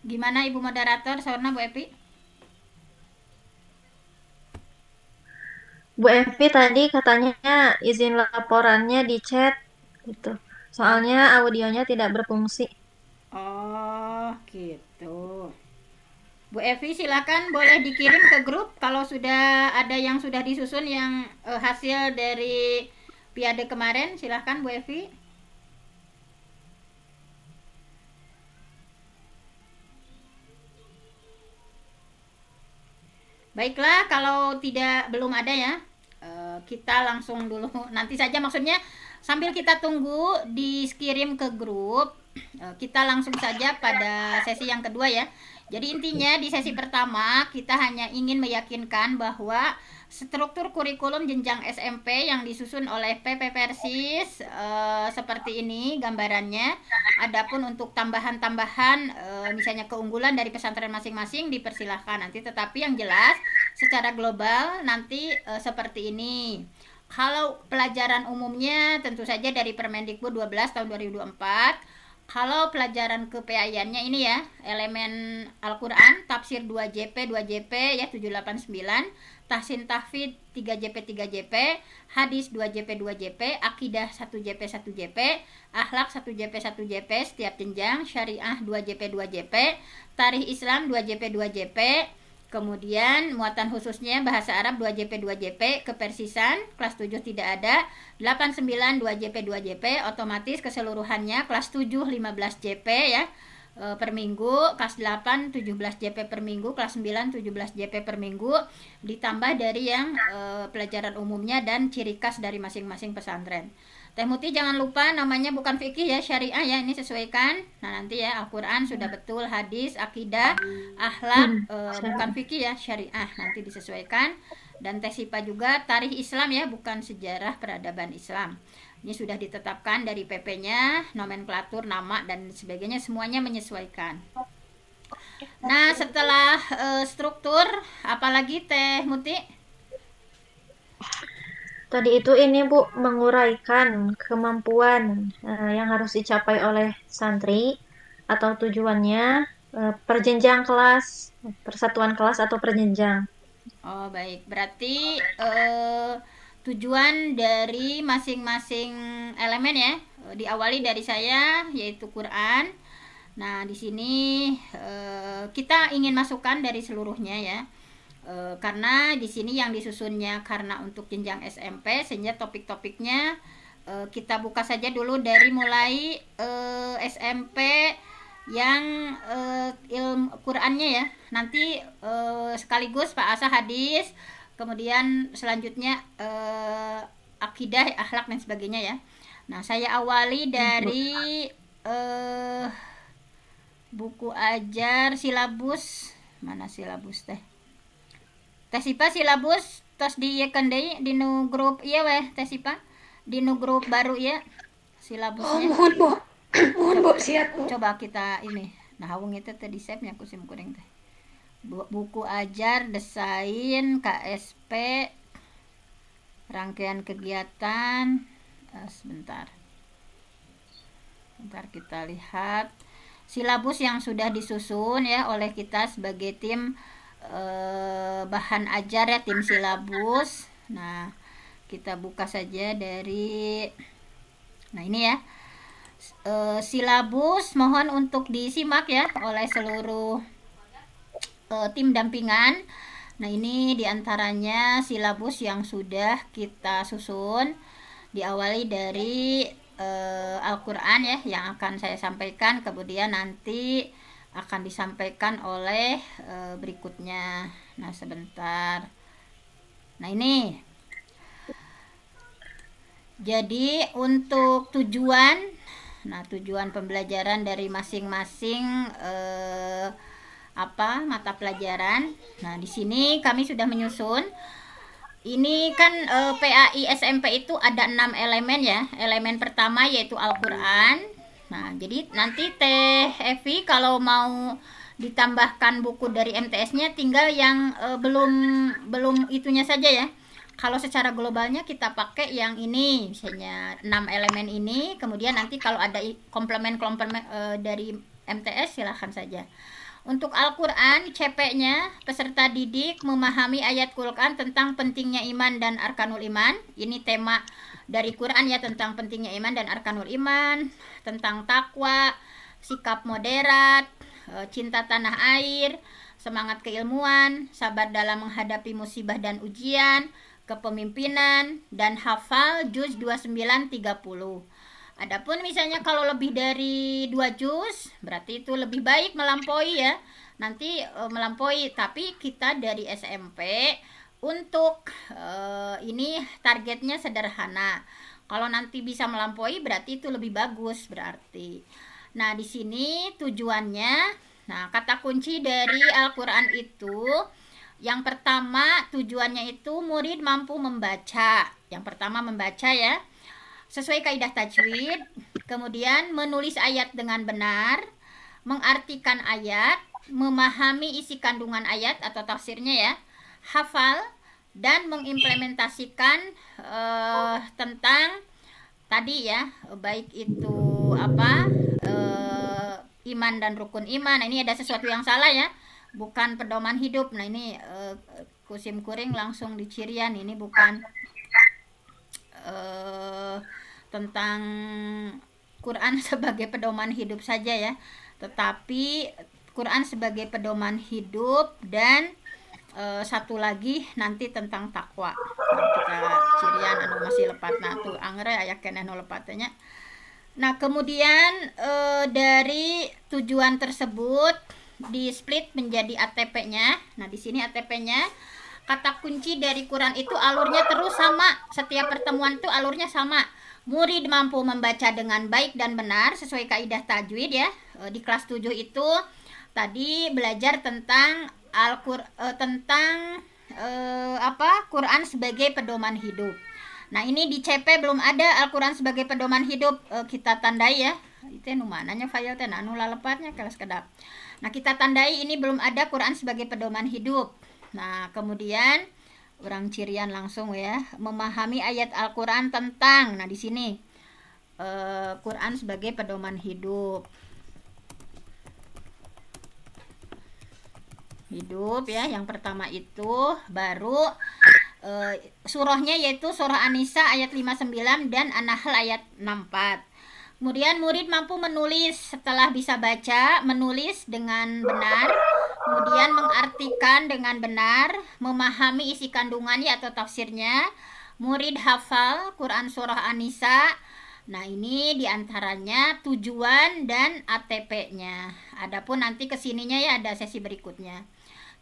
Gimana Ibu Moderator, Sorna, Bu Epi? Bu Evi tadi katanya izin laporannya di chat gitu. Soalnya audionya tidak berfungsi. Oh, gitu. Bu Evi silakan boleh dikirim ke grup kalau sudah ada yang sudah disusun yang hasil dari piade kemarin, silakan Bu Evi. Baiklah, kalau tidak belum ada ya, kita langsung dulu nanti saja maksudnya sambil kita tunggu dikirim ke grup, kita langsung saja pada sesi yang kedua ya. Jadi intinya di sesi pertama kita hanya ingin meyakinkan bahwa struktur kurikulum jenjang SMP yang disusun oleh PP Persis seperti ini gambarannya. Adapun untuk tambahan-tambahan misalnya keunggulan dari pesantren masing-masing dipersilahkan nanti, tetapi yang jelas secara global nanti seperti ini. Kalau pelajaran umumnya tentu saja dari Permendikbud 12 tahun 2024. Kalau pelajaran kePAIan-nya ini ya, elemen Al-Quran, tafsir 2JP, 2JP ya 789, tahsin tahfidz 3JP, 3JP, hadis 2JP, 2JP, akidah 1JP, 1JP, akhlak 1JP, 1JP setiap jenjang, syariah 2JP, 2JP, tarikh Islam 2JP, 2JP, kemudian muatan khususnya bahasa Arab 2JP 2JP, kepersisan kelas 7 tidak ada, 89 2JP 2JP, otomatis keseluruhannya kelas 7 15 JP ya per minggu, kelas 8 17 JP per minggu, kelas 9 17 JP per minggu, ditambah dari yang pelajaran umumnya dan ciri khas dari masing-masing pesantren. Teh Muti jangan lupa namanya bukan fikih ya, syariah ya, ini sesuaikan. Nah nanti ya Al-Quran sudah betul, hadis, akidah, akhlak bukan fikih ya, syariah nanti disesuaikan. Dan Teh Sipa juga tarikh Islam ya, bukan sejarah peradaban Islam. Ini sudah ditetapkan dari PP-nya, nomenklatur, nama dan sebagainya semuanya menyesuaikan. Nah setelah struktur, apalagi Teh Muti? Tadi itu ini Bu menguraikan kemampuan yang harus dicapai oleh santri atau tujuannya perjenjang kelas, persatuan kelas atau perjenjang. Oh baik, berarti tujuan dari masing-masing elemen ya, diawali dari saya yaitu Quran. Nah di sini kita ingin masukkan dari seluruhnya ya, karena di sini yang disusunnya karena untuk jenjang SMP sehingga topik-topiknya kita buka saja dulu dari mulai SMP yang ilmu Qurannya ya, nanti sekaligus Pak Asa hadis, kemudian selanjutnya akidah, akhlak dan sebagainya ya. Nah saya awali dari eh, buku ajar silabus, mana silabus teh, Teh Sipa silabus tos diekeun deui di nu grup ieu weh Teh Sipa, di nu grup baru ya Oh, silabusnya. mohon, Bu. Mohon, Bu. Co- Siap, Bu. coba kita ini, nah hawung itu tadi save nya kusim kuring teh, buku ajar desain KSP rangkaian kegiatan. Sebentar sebentar kita lihat silabus yang sudah disusun ya oleh kita sebagai tim bahan ajar ya, tim silabus. Nah kita buka saja dari, nah ini ya silabus mohon untuk disimak ya oleh seluruh tim dampingan. Nah ini diantaranya silabus yang sudah kita susun, diawali dari Al-Quran ya yang akan saya sampaikan, kemudian nanti akan disampaikan oleh berikutnya. Nah sebentar, nah ini jadi untuk tujuan, nah tujuan pembelajaran dari masing-masing apa mata pelajaran. Nah di sini kami sudah menyusun. Ini kan PAI SMP itu ada 6 elemen ya. Elemen pertama yaitu Al-Quran. Nah jadi nanti Teh Evi kalau mau ditambahkan buku dari MTS-nya tinggal yang belum belum itunya saja ya. Kalau secara globalnya kita pakai yang ini, misalnya 6 elemen ini, kemudian nanti kalau ada komplement-komplement dari MTS silahkan saja. Untuk Al-Quran, CP-nya peserta didik memahami ayat Quran tentang pentingnya iman dan arkanul iman. Ini tema dari Quran ya, tentang pentingnya iman dan arkanul iman, tentang takwa, sikap moderat, cinta tanah air, semangat keilmuan, sabar dalam menghadapi musibah dan ujian, kepemimpinan, dan hafal juz 29-30. Adapun misalnya kalau lebih dari 2 juz, berarti itu lebih baik melampaui ya. Nanti melampaui, tapi kita dari SMP untuk ini targetnya sederhana. Kalau nanti bisa melampaui berarti itu lebih bagus berarti. Nah, di sini tujuannya, nah kata kunci dari Al-Qur'an itu yang pertama tujuannya itu murid mampu membaca. Yang pertama membaca ya, sesuai kaidah tajwid, kemudian menulis ayat dengan benar, mengartikan ayat, memahami isi kandungan ayat atau tafsirnya ya, hafal, dan mengimplementasikan tentang tadi ya, baik itu apa iman dan rukun iman. Nah, ini ada sesuatu yang salah ya, bukan pedoman hidup. Nah, ini kusim kuring langsung dicirian, ini bukan tentang Quran sebagai pedoman hidup saja ya, tetapi Quran sebagai pedoman hidup dan satu lagi nanti tentang takwa. Nah, kita cirian anu masih lepat, nah tuh angre aya keneh nu lepatnya. Nah, kemudian dari tujuan tersebut di split menjadi ATP-nya. Nah, di sini ATP-nya, kata kunci dari Quran itu alurnya terus sama. Setiap pertemuan itu alurnya sama. Murid mampu membaca dengan baik dan benar sesuai kaidah tajwid ya. Di kelas 7 itu tadi belajar tentang Quran sebagai pedoman hidup. Nah, ini di CP belum ada Al-Quran sebagai pedoman hidup, kita tandai ya. Itu nu mananya file teh anu lalepatnya kelas kedap. Nah, kita tandai ini belum ada Quran sebagai pedoman hidup. Nah, kemudian orang cirian langsung ya, memahami ayat Al-Quran tentang, nah di sini Quran sebagai pedoman hidup ya. Yang pertama itu baru surahnya yaitu surah An-Nisa ayat 59 dan An-Nahl ayat 64. Kemudian murid mampu menulis setelah bisa baca, menulis dengan benar, kemudian mengartikan dengan benar, memahami isi kandungannya atau tafsirnya. Murid hafal Quran surah An-Nisa. Nah, ini diantaranya tujuan dan ATP-nya. Adapun nanti kesininya ya ada sesi berikutnya.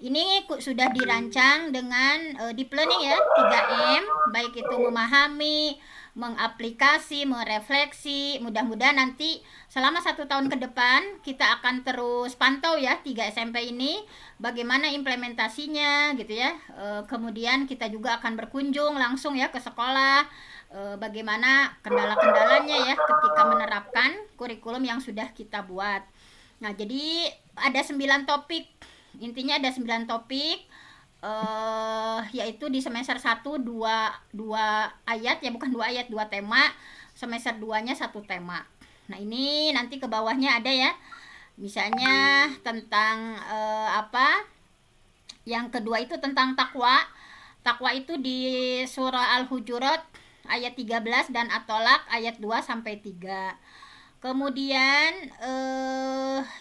Ini sudah dirancang dengan deep learning ya, 3M, baik itu memahami, mengaplikasi, merefleksi. Mudah-mudahan nanti selama 1 tahun ke depan kita akan terus pantau ya 3 SMP ini bagaimana implementasinya gitu ya. Kemudian kita juga akan berkunjung langsung ya ke sekolah, bagaimana kendala-kendalanya ya ketika menerapkan kurikulum yang sudah kita buat. Nah, jadi ada 9 topik, intinya ada 9 topik, yaitu di semester 1 dua ayat ya, bukan 2 ayat, 2 tema. Semester 2-nya 1 tema. Nah, ini nanti ke bawahnya ada ya, misalnya tentang yang kedua itu tentang takwa. Takwa itu di surah Al-Hujurat ayat 13 dan At-Tolak ayat 2-3. Kemudian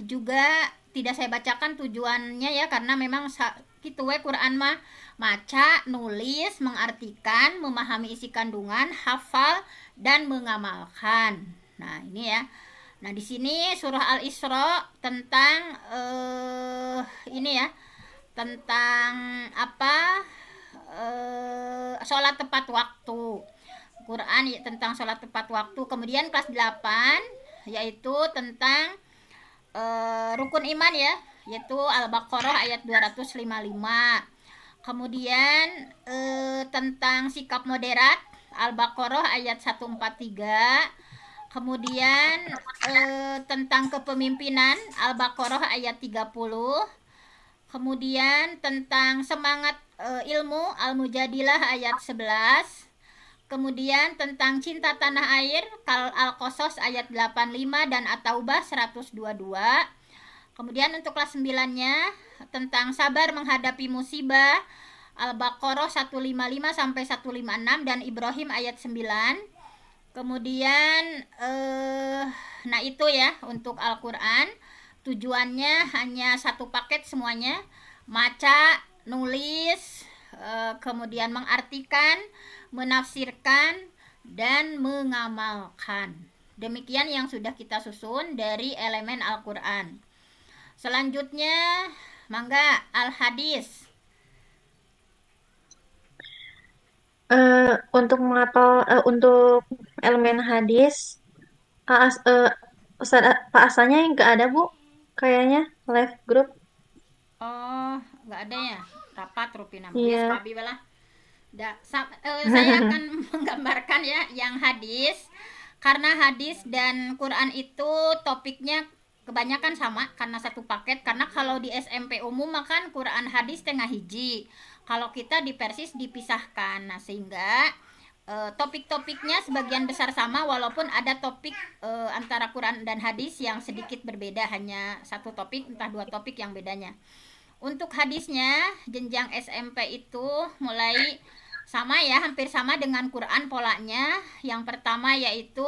juga tidak saya bacakan tujuannya ya, karena memang kitu we Quran mah maca, nulis, mengartikan, memahami isi kandungan, hafal, dan mengamalkan. Nah, ini ya. Nah, di sini surah Al-Isra tentang ini ya, tentang sholat tepat waktu. Quran ya, tentang sholat tepat waktu. Kemudian kelas 8 yaitu tentang rukun iman ya, yaitu Al-Baqarah ayat 255. Kemudian tentang sikap moderat, Al-Baqarah ayat 143. Kemudian tentang kepemimpinan, Al-Baqarah ayat 30. Kemudian tentang semangat ilmu, Al-Mujadilah ayat 11. Kemudian tentang cinta tanah air, Al-Qasas ayat 85 dan At-Taubah 122. Kemudian untuk kelas 9-nya tentang sabar menghadapi musibah, Al-Baqarah 155 sampai 156 dan Ibrahim ayat 9. Kemudian nah itu ya untuk Al-Qur'an. Tujuannya hanya satu paket semuanya, maca, nulis, kemudian mengartikan, menafsirkan, dan mengamalkan. Demikian yang sudah kita susun dari elemen Al-Qur'an. Selanjutnya, mangga Al-Hadis. Untuk elemen hadis, Pak Asanya nggak ada Bu, kayaknya live group. Oh, nggak ada ya? Rapat Rupina. Iya. Yes, lah. Saya akan menggambarkan ya yang hadis. Karena hadis dan Quran itu topiknya kebanyakan sama karena satu paket. Karena kalau di SMP umum makan Quran hadis tengah hiji. Kalau kita di Persis dipisahkan. Nah, sehingga topik-topiknya sebagian besar sama walaupun ada topik antara Quran dan hadis yang sedikit berbeda, hanya satu topik entah dua topik yang bedanya. Untuk hadisnya jenjang SMP itu mulai sama ya, hampir sama dengan Quran polanya. Yang pertama yaitu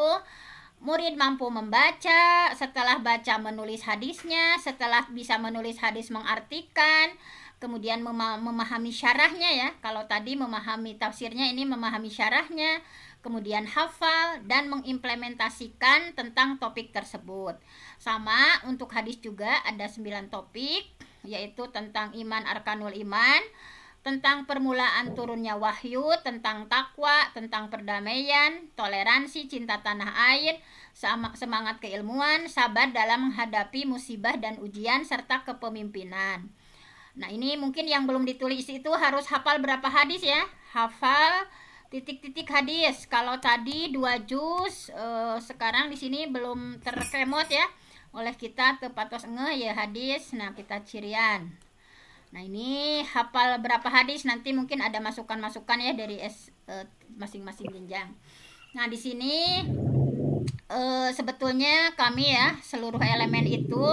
murid mampu membaca, setelah baca menulis hadisnya, setelah bisa menulis hadis mengartikan, kemudian memahami syarahnya ya. Kalau tadi memahami tafsirnya, ini memahami syarahnya, kemudian hafal dan mengimplementasikan tentang topik tersebut. Sama untuk hadis juga ada 9 topik, yaitu tentang iman, arkanul iman, tentang permulaan turunnya wahyu, tentang takwa, tentang perdamaian, toleransi, cinta tanah air, semangat keilmuan, sabar dalam menghadapi musibah dan ujian, serta kepemimpinan. Nah, ini mungkin yang belum ditulis itu harus hafal berapa hadis ya? Hafal titik-titik hadis. Kalau tadi 2 juz, sekarang di sini belum terkemot ya oleh kita tepatos ya hadis. Nah, kita cirian. Nah, ini hafal berapa hadis, nanti mungkin ada masukan-masukan ya dari masing-masing jenjang. Nah, di sini sebetulnya kami ya, seluruh elemen itu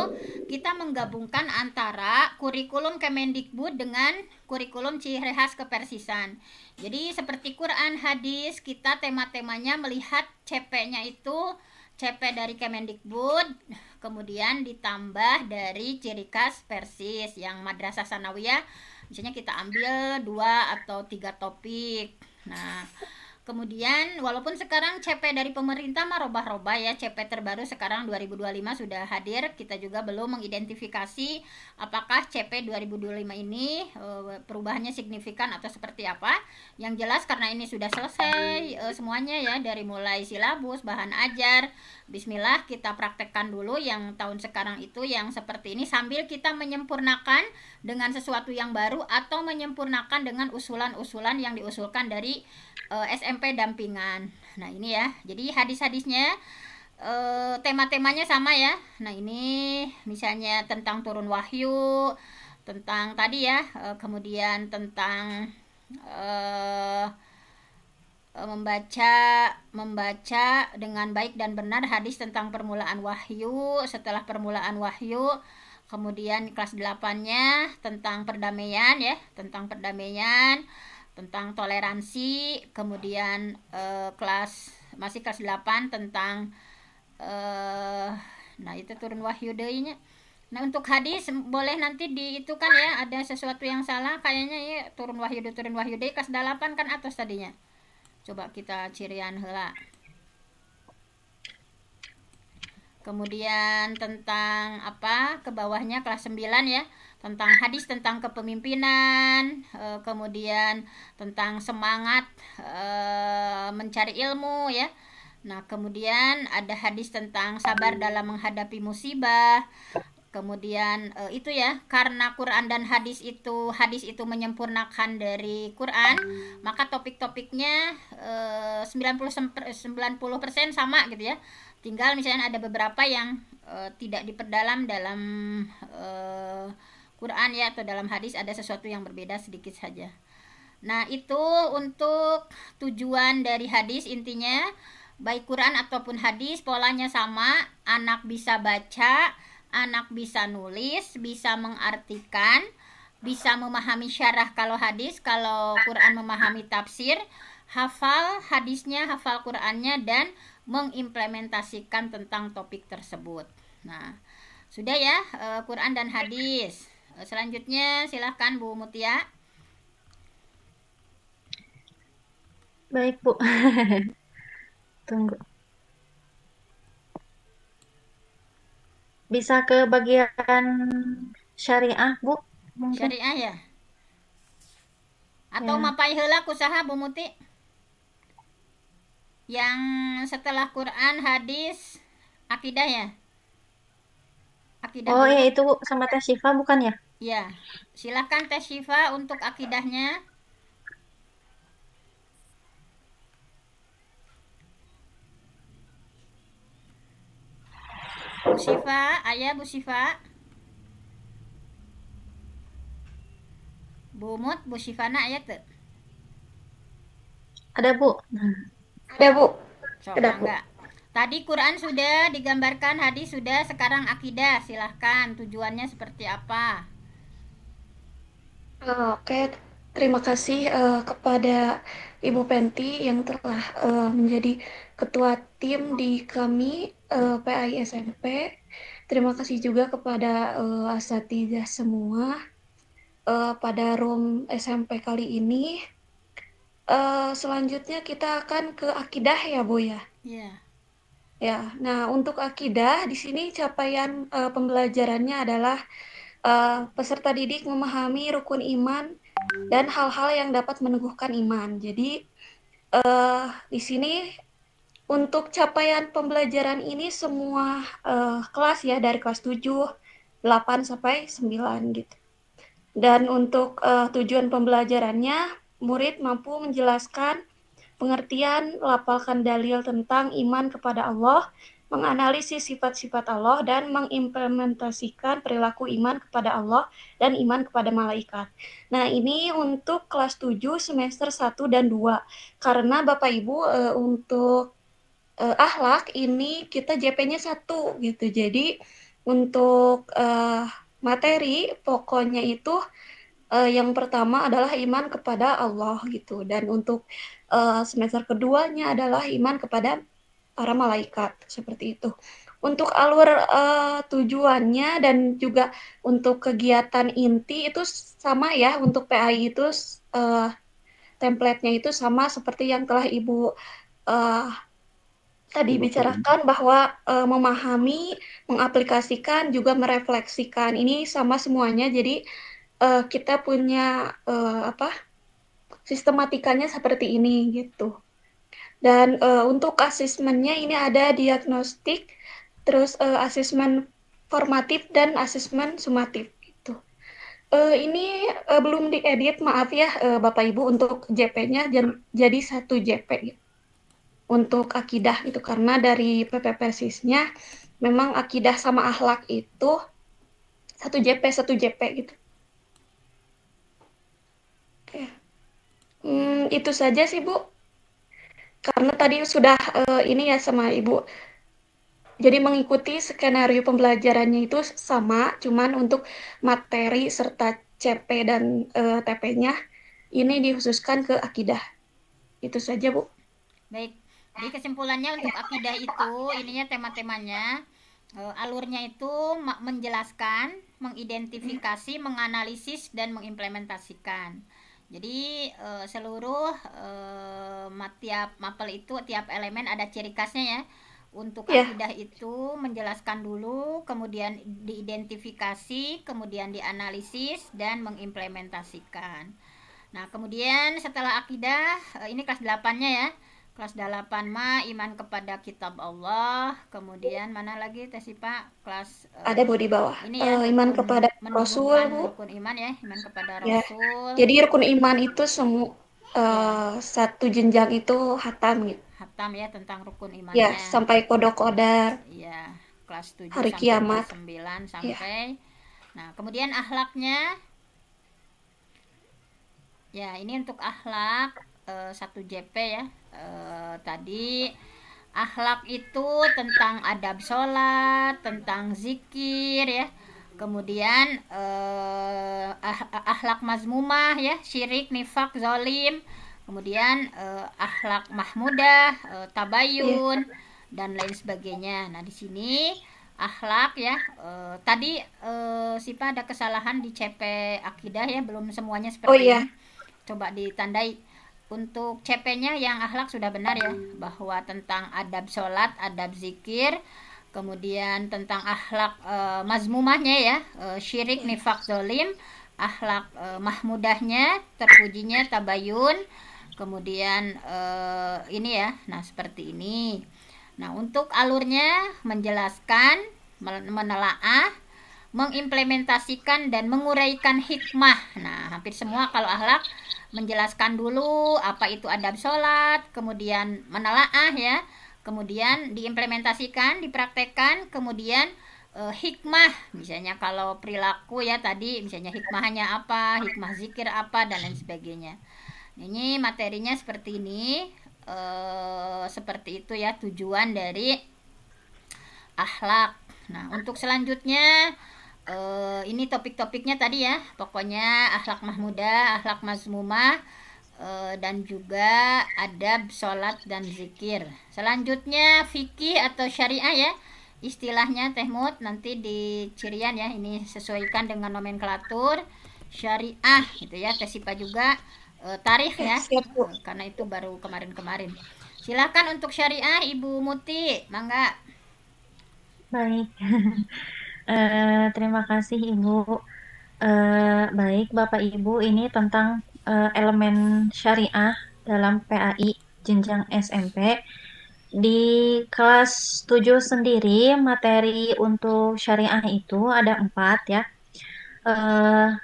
kita menggabungkan antara kurikulum Kemendikbud dengan kurikulum ciri khas kepersisan. Jadi seperti Quran, hadis, kita tema-temanya melihat CP-nya itu CP dari Kemendikbud, kemudian ditambah dari ciri khas Persis yang madrasah sanawiyah, misalnya kita ambil 2 atau 3 topik. Nah, kemudian walaupun sekarang CP dari pemerintah mah robah-robah ya, CP terbaru sekarang 2025 sudah hadir, kita juga belum mengidentifikasi apakah CP 2025 ini perubahannya signifikan atau seperti apa. Yang jelas karena ini sudah selesai semuanya ya, dari mulai silabus, bahan ajar, bismillah kita praktekkan dulu yang tahun sekarang itu yang seperti ini, sambil kita menyempurnakan dengan sesuatu yang baru atau menyempurnakan dengan usulan-usulan yang diusulkan dari SMP dampingan. Nah, ini ya. Jadi hadis-hadisnya tema-temanya sama ya. Nah, ini misalnya tentang turun wahyu, tentang tadi ya, kemudian tentang membaca dengan baik dan benar hadis tentang permulaan wahyu, setelah permulaan wahyu, kemudian kelas 8-nya tentang perdamaian ya, tentang perdamaian, tentang toleransi, kemudian masih kelas 8 tentang nah itu turun wahyu deunya. Nah, untuk hadis boleh nanti itu kan ya, ada sesuatu yang salah kayaknya ya, turun wahyu deui kelas 8 kan atas tadinya. Coba kita cirian heula. Kemudian tentang apa? Ke bawahnya kelas 9 ya, tentang hadis tentang kepemimpinan, kemudian tentang semangat mencari ilmu ya. Nah, kemudian ada hadis tentang sabar dalam menghadapi musibah. Kemudian itu ya, karena Quran dan hadis itu menyempurnakan dari Quran, maka topik-topiknya 90% sama gitu ya. Tinggal misalnya ada beberapa yang tidak diperdalam dalam Quran ya, atau dalam hadis ada sesuatu yang berbeda sedikit saja. Nah, itu untuk tujuan dari hadis, intinya baik Quran ataupun hadis polanya sama, anak bisa baca, anak bisa nulis, bisa mengartikan, bisa memahami syarah kalau hadis, kalau Quran memahami tafsir, hafal hadisnya, hafal Qurannya, dan mengimplementasikan tentang topik tersebut. Nah, sudah ya, Quran dan hadis. Selanjutnya silahkan Bu Mutia. Baik, Bu. Tunggu. Bisa ke bagian syariah, Bu? Mungkin. Syariah ya? Atau Ya. mapai heula kusaha Bu Muti? Yang setelah Quran, hadis, akidah ya? Akidah Oh, dulu. ya itu Bu, sama tes Syifa bukan ya? Ya, silahkan Teh Syifa untuk akidahnya. Bu Syifa, ayah Bu Syifa. Bu Mut, Bu Syifana ayah tuh. Ada, Bu. Ada, Bu. So, Ada, Bu. mangga. Tadi Quran sudah digambarkan, hadis sudah, sekarang akidah. Silahkan, tujuannya seperti apa? Oke, terima kasih kepada Ibu Penti yang telah menjadi ketua tim di kami PAI SMP. Terima kasih juga kepada asatidzah semua pada room SMP kali ini. Selanjutnya kita akan ke akidah ya, Bu ya. Ya. Ya, nah untuk akidah di sini capaian pembelajarannya adalah peserta didik memahami rukun iman dan hal-hal yang dapat meneguhkan iman. Jadi di sini untuk capaian pembelajaran ini semua kelas ya dari kelas 7, 8 sampai 9 gitu. Dan untuk tujuan pembelajarannya murid mampu menjelaskan pengertian, melafalkan dalil tentang iman kepada Allah, menganalisis sifat-sifat Allah, dan mengimplementasikan perilaku iman kepada Allah dan iman kepada malaikat. Nah, ini untuk kelas 7 semester 1 dan 2. Karena Bapak Ibu untuk akhlak ini kita JP-nya 1 gitu. Jadi untuk materi pokoknya itu yang pertama adalah iman kepada Allah gitu, dan untuk semester keduanya adalah iman kepada para malaikat seperti itu. Untuk alur tujuannya dan juga untuk kegiatan inti itu sama ya, untuk PAI itu template-nya itu sama seperti yang telah Ibu tadi bicarakan, bahwa memahami, mengaplikasikan, juga merefleksikan. Ini sama semuanya. Jadi kita punya sistematikanya seperti ini gitu. Dan untuk asesmennya ini ada diagnostik, terus asesmen formatif dan asesmen sumatif gitu. Ini belum diedit, maaf ya Bapak Ibu, untuk JP-nya jadi 1 JP gitu. Untuk akidah gitu, karena dari PP Persisnya memang akidah sama akhlak itu 1 JP gitu. Itu saja sih Bu, karena tadi sudah ini ya sama Ibu, jadi mengikuti skenario pembelajarannya itu sama, cuman untuk materi serta CP dan TP-nya ini dikhususkan ke akidah. Itu saja Bu. Baik. Jadi kesimpulannya untuk akidah itu, ininya tema-temanya, alurnya itu menjelaskan, mengidentifikasi, menganalisis, dan mengimplementasikan. Jadi seluruh tiap mapel itu, tiap elemen ada ciri khasnya ya. Untuk akidah itu menjelaskan dulu, kemudian diidentifikasi, kemudian dianalisis, dan mengimplementasikan. Nah, kemudian setelah akidah, ini kelas 8-nya ya. Kelas 8 mah iman kepada kitab Allah. Kemudian mana lagi Teh Sipa? Kelas ada Bu di bawah. Ini ya, iman kepada Rasul, Bu. Rukun iman ya, iman kepada Ya. Rasul. Jadi rukun iman itu semua satu jenjang itu hatam gitu. Hatam ya, tentang rukun imannya. Ya, sampai qada-qadar. Iya, kelas 7 hari sampai kiamat. kelas 9 sampai. Nah, kemudian akhlaknya. Ya, ini untuk akhlak 1 JP ya. Tadi Akhlak itu tentang adab sholat, tentang zikir ya. Kemudian akhlak mazmumah ya, syirik, nifak, zalim. Kemudian akhlak mahmudah, tabayun dan lain sebagainya. Nah, di sini akhlak ya. Tadi Sipa ada kesalahan di CP akidah ya, belum semuanya Oh seperti iya, ini. Coba ditandai. Untuk CP-nya yang akhlak sudah benar ya, bahwa tentang adab sholat, adab zikir, kemudian tentang akhlak mazmumahnya ya, syirik, nifak, zolim, akhlak mahmudahnya, terpujinya, tabayun, kemudian ini ya, nah seperti ini. Nah, untuk alurnya menjelaskan, menelaah, mengimplementasikan dan menguraikan hikmah. Nah, hampir semua kalau akhlak menjelaskan dulu apa itu adab sholat, kemudian menelaah ya, kemudian diimplementasikan, dipraktekkan, kemudian hikmah, misalnya kalau perilaku ya tadi, misalnya hikmahnya apa, hikmah zikir apa, dan lain sebagainya. Ini materinya seperti ini, seperti itu ya tujuan dari akhlak. Nah, untuk selanjutnya ini topik-topiknya tadi ya, pokoknya akhlak mahmudah, akhlak mazmumah, dan juga adab sholat dan zikir. Selanjutnya fikih atau syariah ya, istilahnya Teh Mut nanti di cirian ya, ini sesuaikan dengan nomenklatur syariah gitu ya. Teh Sipa juga tarikh ya, siap Bu. karena itu baru kemarin-kemarin. Silakan untuk syariah Ibu Muti, mangga. Baik. Terima kasih Ibu. Baik Bapak Ibu, ini tentang elemen syariah dalam PAI jenjang SMP. Di kelas 7 sendiri, materi untuk syariah itu ada 4 ya.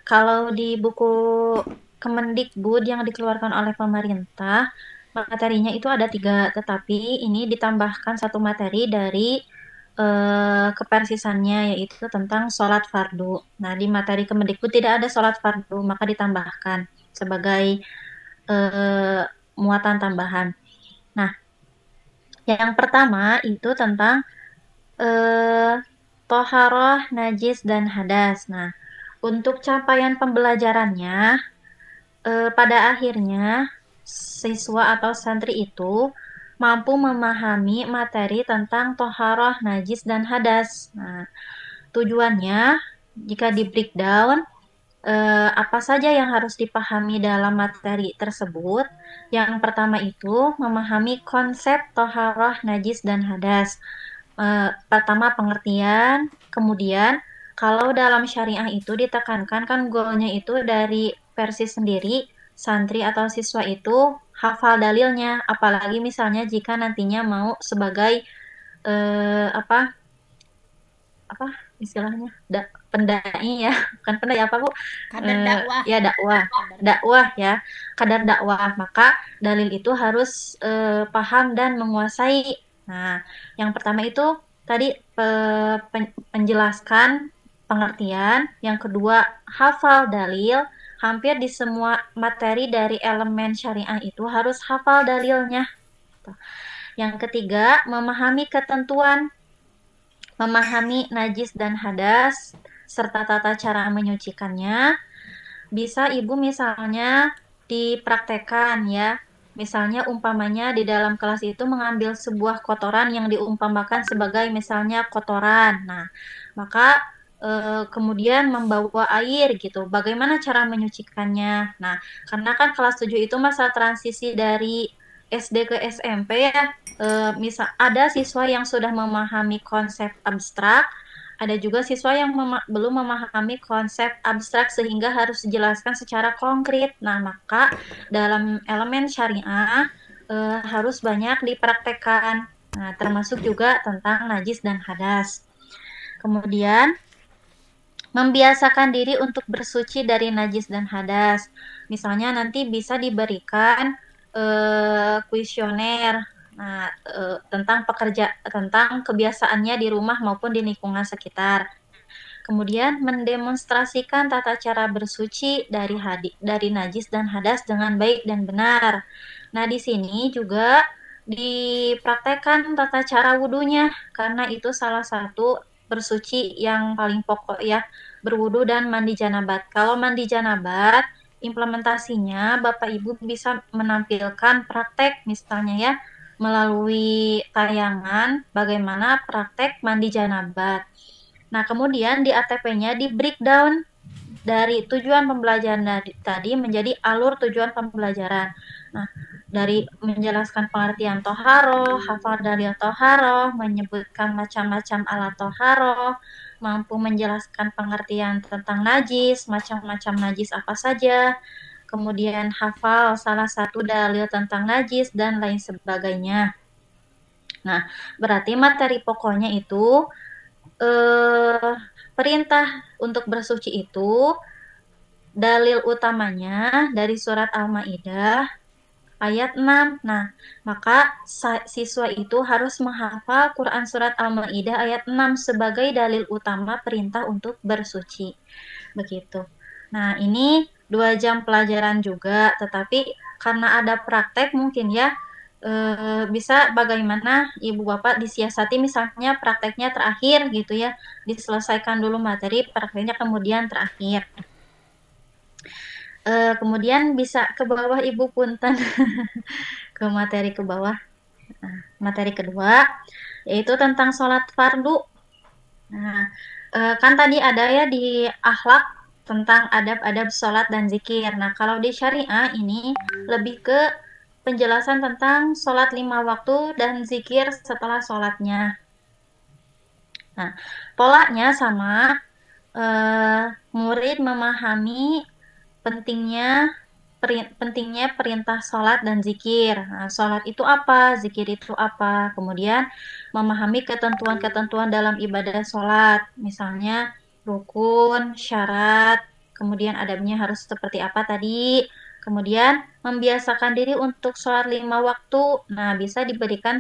Kalau di buku Kemendikbud yang dikeluarkan oleh pemerintah, materinya itu ada 3, tetapi ini ditambahkan satu materi dari kepersisannya, yaitu tentang sholat fardu. Nah, di materi Kemendikbud tidak ada sholat fardu, maka ditambahkan sebagai muatan tambahan. Nah, yang pertama itu tentang toharoh, najis, dan hadas. Nah, untuk capaian pembelajarannya, pada akhirnya siswa atau santri itu mampu memahami materi tentang toharoh, najis, dan hadas. Nah, tujuannya jika di breakdown, apa saja yang harus dipahami dalam materi tersebut. Yang pertama itu memahami konsep toharoh, najis, dan hadas. Pertama pengertian, kemudian kalau dalam syariah itu ditekankan kan goalnya itu dari versi sendiri, santri atau siswa itu hafal dalilnya, apalagi misalnya jika nantinya mau sebagai apa istilahnya pendai ya, bukan pendai apa Bu? Kadar dakwah. Ya dakwah ya, kadar dakwah, maka dalil itu harus paham dan menguasai. Nah, yang pertama itu tadi penjelaskan pengertian, yang kedua hafal dalil. Hampir di semua materi dari elemen syariah itu harus hafal dalilnya. Yang ketiga, memahami ketentuan, memahami najis dan hadas, serta tata cara menyucikannya. Bisa Ibu misalnya dipraktekkan ya. Misalnya umpamanya di dalam kelas itu mengambil sebuah kotoran yang diumpamakan sebagai misalnya kotoran. Nah, maka kemudian membawa air gitu. Bagaimana cara menyucikannya? Nah, karena kan kelas 7 itu masa transisi dari SD ke SMP ya. Misal ada siswa yang sudah memahami konsep abstrak, ada juga siswa yang belum memahami konsep abstrak sehingga harus dijelaskan secara konkret. Nah, maka dalam elemen syariah harus banyak dipraktekkan. Nah, termasuk juga tentang najis dan hadas. Kemudian membiasakan diri untuk bersuci dari najis dan hadas. Misalnya nanti bisa diberikan kuesioner tentang tentang kebiasaannya di rumah maupun di lingkungan sekitar. Kemudian mendemonstrasikan tata cara bersuci dari najis dan hadas dengan baik dan benar. Nah, di sini juga dipraktekkan tata cara wudhunya, karena itu salah satu bersuci yang paling pokok ya, berwudhu dan mandi janabat. Kalau mandi janabat, implementasinya Bapak Ibu bisa menampilkan praktek misalnya ya, melalui tayangan bagaimana praktek mandi janabat. Nah, kemudian di ATP-nya di breakdown dari tujuan pembelajaran tadi menjadi alur tujuan pembelajaran. Nah, dari menjelaskan pengertian toharo, hafal dalil toharo, menyebutkan macam-macam alat toharo, mampu menjelaskan pengertian tentang najis, macam-macam najis apa saja, kemudian hafal salah satu dalil tentang najis, dan lain sebagainya. Nah, berarti materi pokoknya itu perintah untuk bersuci itu dalil utamanya dari surat Al-Maidah ayat 6. Nah, maka siswa itu harus menghafal Quran surat Al-Maidah ayat 6 sebagai dalil utama perintah untuk bersuci. Begitu. Nah, ini 2 jam pelajaran juga, tetapi karena ada praktek mungkin ya bisa bagaimana Ibu Bapak disiasati, misalnya prakteknya terakhir gitu ya, diselesaikan dulu materi, prakteknya kemudian terakhir. Kemudian bisa ke bawah Ibu Punten ke materi ke bawah. Nah, materi kedua yaitu tentang sholat fardu. Nah, kan tadi ada ya di akhlak tentang adab-adab sholat dan zikir. Nah, kalau di syariah ini lebih ke penjelasan tentang sholat 5 waktu dan zikir setelah sholatnya. Nah, polanya sama, murid memahami pentingnya perintah sholat dan zikir. Nah, sholat itu apa, zikir itu apa, kemudian memahami ketentuan-ketentuan dalam ibadah sholat, misalnya rukun, syarat, kemudian adabnya harus seperti apa tadi, kemudian membiasakan diri untuk sholat 5 waktu. Nah, bisa diberikan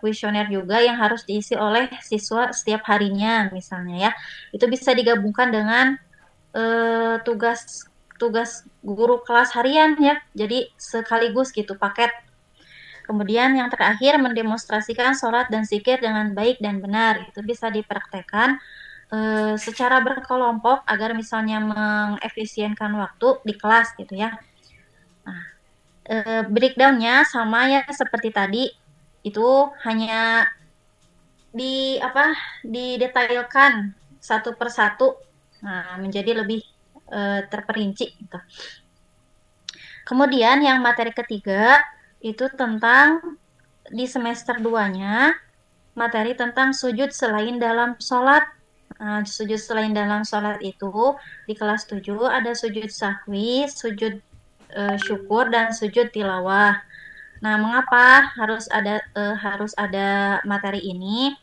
kuesioner juga yang harus diisi oleh siswa setiap harinya misalnya ya. Itu bisa digabungkan dengan tugas guru kelas harian ya, jadi sekaligus gitu paket. Kemudian yang terakhir mendemonstrasikan sholat dan zikir dengan baik dan benar, itu bisa dipraktekkan secara berkelompok agar misalnya mengefisienkan waktu di kelas gitu ya. Nah, breakdownnya sama ya seperti tadi, itu hanya didetailkan satu persatu, nah menjadi lebih terperinci gitu. Kemudian yang materi ketiga itu tentang di semester 2-nya materi tentang sujud selain dalam sholat. Nah, sujud selain dalam sholat itu di kelas 7 ada sujud sahwi, sujud syukur, dan sujud tilawah. Nah, mengapa harus ada materi ini?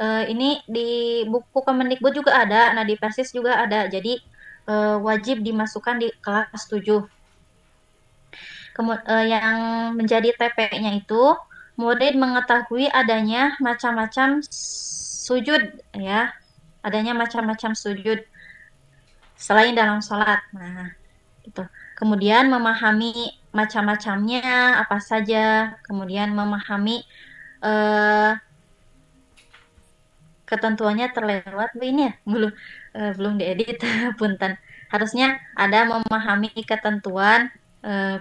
Ini di buku Kemendikbud juga ada, nah di Persis juga ada. Jadi wajib dimasukkan di kelas 7. Yang menjadi TP-nya itu murid mengetahui adanya macam-macam sujud ya, adanya macam-macam sujud selain dalam sholat. Nah, gitu. Kemudian memahami macam-macamnya apa saja, kemudian memahami ketentuannya terlewat ini ya, belum diedit punten. Harusnya ada memahami ketentuan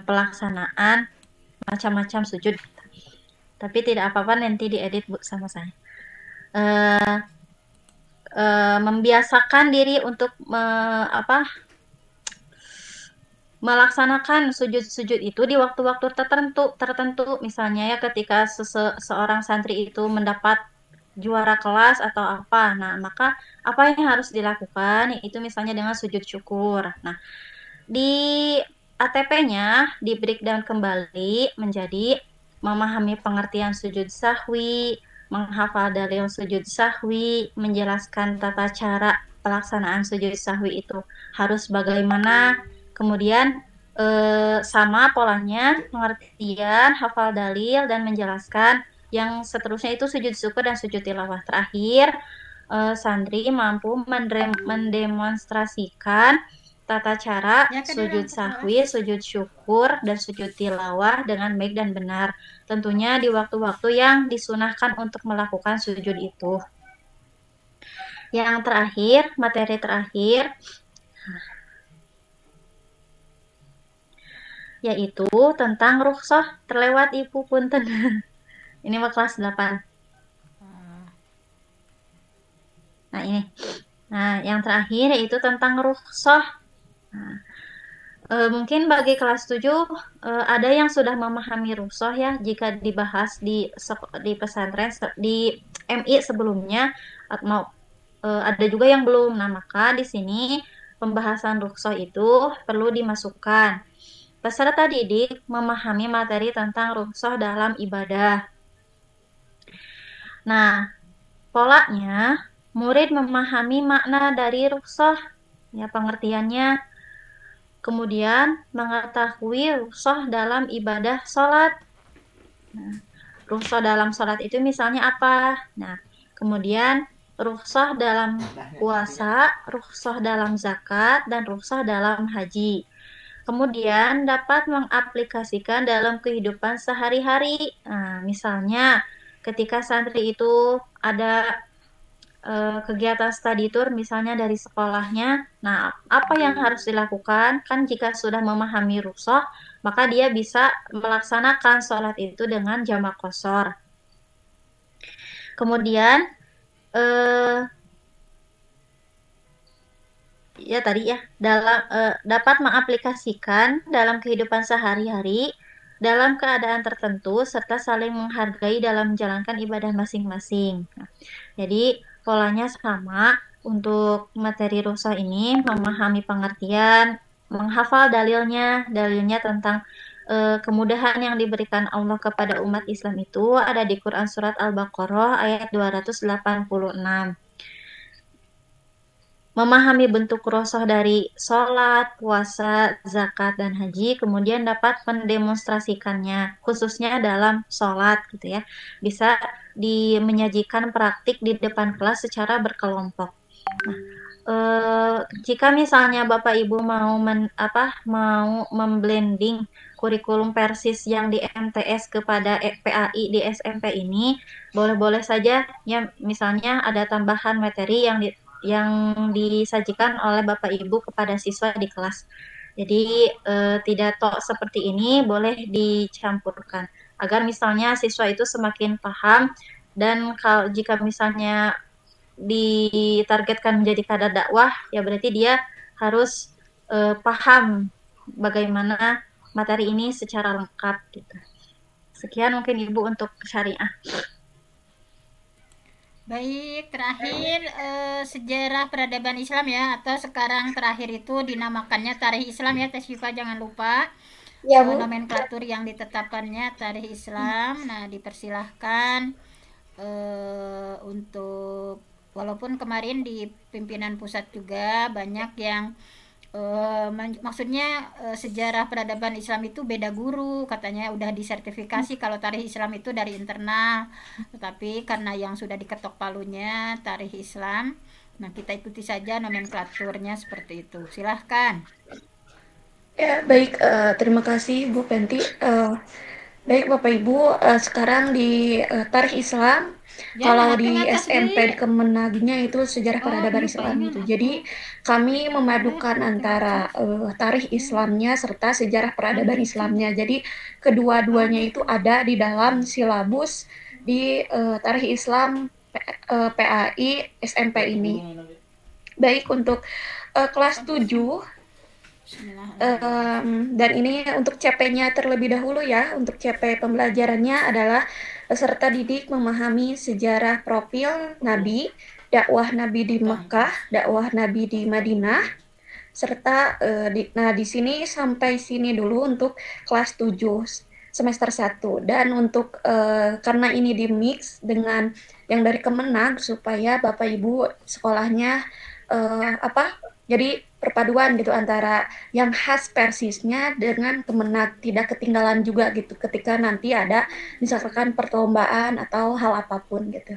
pelaksanaan macam-macam sujud, tapi tidak apa-apa nanti diedit Bu sama saya. Membiasakan diri untuk melaksanakan sujud-sujud itu di waktu-waktu tertentu, misalnya ya ketika seorang santri itu mendapat juara kelas atau apa. Nah, maka apa yang harus dilakukan? Itu misalnya dengan sujud syukur. Nah, di ATP-nya di breakdown kembali menjadi memahami pengertian sujud sahwi, menghafal dalil sujud sahwi, menjelaskan tata cara pelaksanaan sujud sahwi itu harus bagaimana, kemudian sama polanya, pengertian, hafal dalil, dan menjelaskan. Yang seterusnya itu sujud syukur dan sujud tilawah. Terakhir, santri mampu mendemonstrasikan tata cara Ya, kan sujud orang sahwi, sujud syukur, dan sujud tilawah dengan baik dan benar. Tentunya di waktu-waktu yang disunahkan untuk melakukan sujud itu. Yang terakhir, materi terakhir, yaitu tentang rukhsah terlewat ibu punten. Ini mah kelas 8. Nah, ini. Nah, yang terakhir yaitu tentang rukhsah. Nah, mungkin bagi kelas 7 ada yang sudah memahami rukhsah ya jika dibahas di pesantren di MI sebelumnya atau ada juga yang belum. Nah, maka di sini pembahasan rukhsah itu perlu dimasukkan. Peserta didik memahami materi tentang rukhsah dalam ibadah. Nah, polanya murid memahami makna dari rukhsah, ya pengertiannya. Kemudian mengetahui rukhsah dalam ibadah sholat. Nah, rukhsah dalam sholat itu misalnya apa? Nah, kemudian rukhsah dalam puasa, rukhsah dalam zakat, dan rukhsah dalam haji. Kemudian dapat mengaplikasikan dalam kehidupan sehari-hari. Nah, misalnya ketika santri itu ada kegiatan study tour misalnya dari sekolahnya. Nah, apa yang harus dilakukan? Kan jika sudah memahami rukhsah, maka dia bisa melaksanakan sholat itu dengan jamak qashar. Kemudian ya tadi ya dapat mengaplikasikan dalam kehidupan sehari-hari dalam keadaan tertentu serta saling menghargai dalam menjalankan ibadah masing-masing. Nah, jadi polanya sama untuk materi rukhsah ini, memahami pengertian, menghafal dalilnya tentang kemudahan yang diberikan Allah kepada umat Islam itu ada di Quran surat Al-Baqarah ayat 286. Memahami bentuk rukhsah dari sholat, puasa, zakat, dan haji, kemudian dapat mendemonstrasikannya, khususnya dalam sholat, gitu ya. Bisa menyajikan praktik di depan kelas secara berkelompok. Nah, jika misalnya Bapak Ibu mau memblending kurikulum Persis yang di MTS kepada PAI di SMP ini, boleh-boleh saja ya, misalnya ada tambahan materi yang disajikan oleh Bapak Ibu kepada siswa di kelas. Jadi tidak tok seperti ini, boleh dicampurkan agar misalnya siswa itu semakin paham, dan kalau jika misalnya ditargetkan menjadi kadar dakwah, ya berarti dia harus paham bagaimana materi ini secara lengkap gitu. Sekian mungkin Ibu untuk syariah. Baik, terakhir sejarah peradaban Islam ya, atau sekarang terakhir itu dinamakannya Tarikh Islam ya, Teh Syifa, jangan lupa. Ya, Bu. Nomenklatur yang ditetapkannya Tarikh Islam. Nah, dipersilahkan untuk, walaupun kemarin di pimpinan pusat juga banyak yang maksudnya sejarah peradaban Islam itu beda guru, katanya udah disertifikasi kalau Tarikh Islam itu dari internal, tetapi karena yang sudah diketok palunya Tarikh Islam, nah kita ikuti saja nomenklaturnya seperti itu. Silahkan. Ya, baik, terima kasih Bu Penti. Baik Bapak Ibu, sekarang di Tarikh Islam, Ya, kalau HP di ngatas SMP deui. di Kemenagnya itu sejarah Oh, peradaban iya, Islam palingan itu. aku. Jadi kami memadukan antara Tarikh Islamnya serta sejarah peradaban Islamnya. Jadi kedua-duanya itu ada di dalam silabus di Tarikh Islam PAI SMP ini. Baik, untuk kelas 7 dan ini untuk CP-nya terlebih dahulu ya. Untuk CP pembelajarannya adalah peserta didik memahami sejarah profil Nabi, dakwah Nabi di Mekah, dakwah Nabi di Madinah, serta di sini sampai sini dulu untuk kelas 7 semester 1. Dan untuk karena ini di mix dengan yang dari Kemenag supaya Bapak Ibu sekolahnya jadi perpaduan gitu antara yang khas Persisnya dengan Kemenak, tidak ketinggalan juga gitu ketika nanti ada misalkan perlombaan atau hal apapun gitu.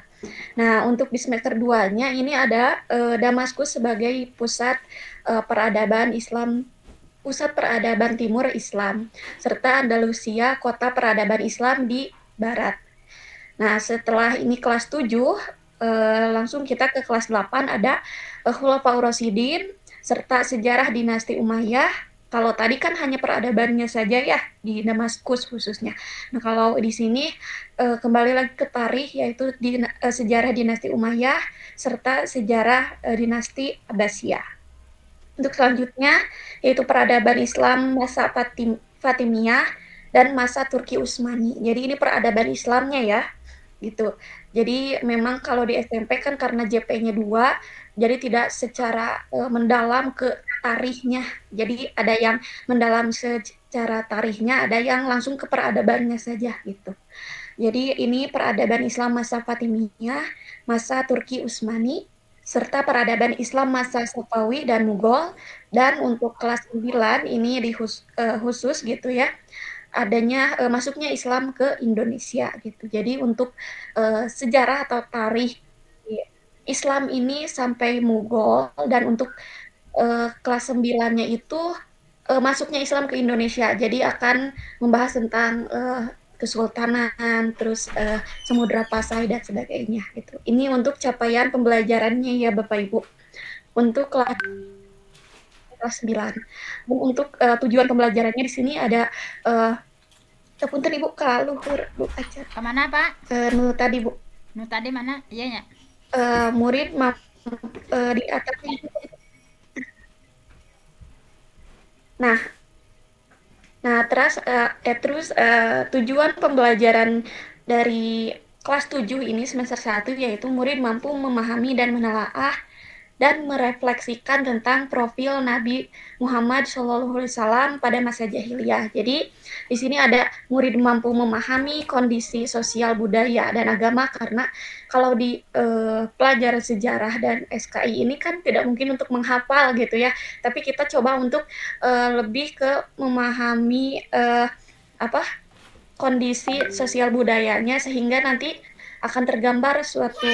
Nah, untuk di semester 2-nya ini ada Damaskus sebagai peradaban Islam pusat peradaban timur Islam, serta Andalusia, kota peradaban Islam di barat. Nah, setelah ini kelas 7, langsung kita ke kelas 8 ada Khulafaur Rasyidin, serta sejarah dinasti Umayyah. Kalau tadi kan hanya peradabannya saja ya, di Damaskus khususnya. Nah, kalau di sini kembali lagi ke tarikh, yaitu sejarah dinasti Umayyah, serta sejarah dinasti Abbasiyah. Untuk selanjutnya, yaitu peradaban Islam masa Fatimiyah dan masa Turki Utsmani. Jadi ini peradaban Islamnya ya, gitu. Jadi memang kalau di SMP kan karena JP-nya 2, jadi tidak secara mendalam ke tarikhnya. Jadi ada yang mendalam secara tarikhnya, ada yang langsung ke peradabannya saja gitu. Jadi ini peradaban Islam masa Fatimiyah, masa Turki Utsmani, serta peradaban Islam masa Safawi dan Mughal. Dan untuk kelas 9 ini khusus gitu ya, adanya masuknya Islam ke Indonesia gitu. Jadi untuk sejarah atau tarikh Islam ini sampai Mughal, dan untuk kelas 9-nya itu masuknya Islam ke Indonesia. Jadi akan membahas tentang kesultanan, terus Samudra Pasai dan sebagainya gitu. Ini untuk capaian pembelajarannya ya Bapak Ibu. Untuk kelas 9. Dan untuk tujuan pembelajarannya di sini ada punten Ibu kaluhur Bu ajar. Kemana Pak? Nu tadi Bu. Nu tadi mana? Iya ya. Murid di atas. Nah, terus tujuan pembelajaran dari kelas 7 ini semester 1 yaitu murid mampu memahami dan menelaah dan merefleksikan tentang profil Nabi Muhammad SAW pada masa jahiliyah. Jadi di sini ada murid mampu memahami kondisi sosial budaya dan agama, karena kalau di pelajaran sejarah dan SKI ini kan tidak mungkin untuk menghafal gitu ya, tapi kita coba untuk lebih ke memahami kondisi sosial budayanya, sehingga nanti akan tergambar suatu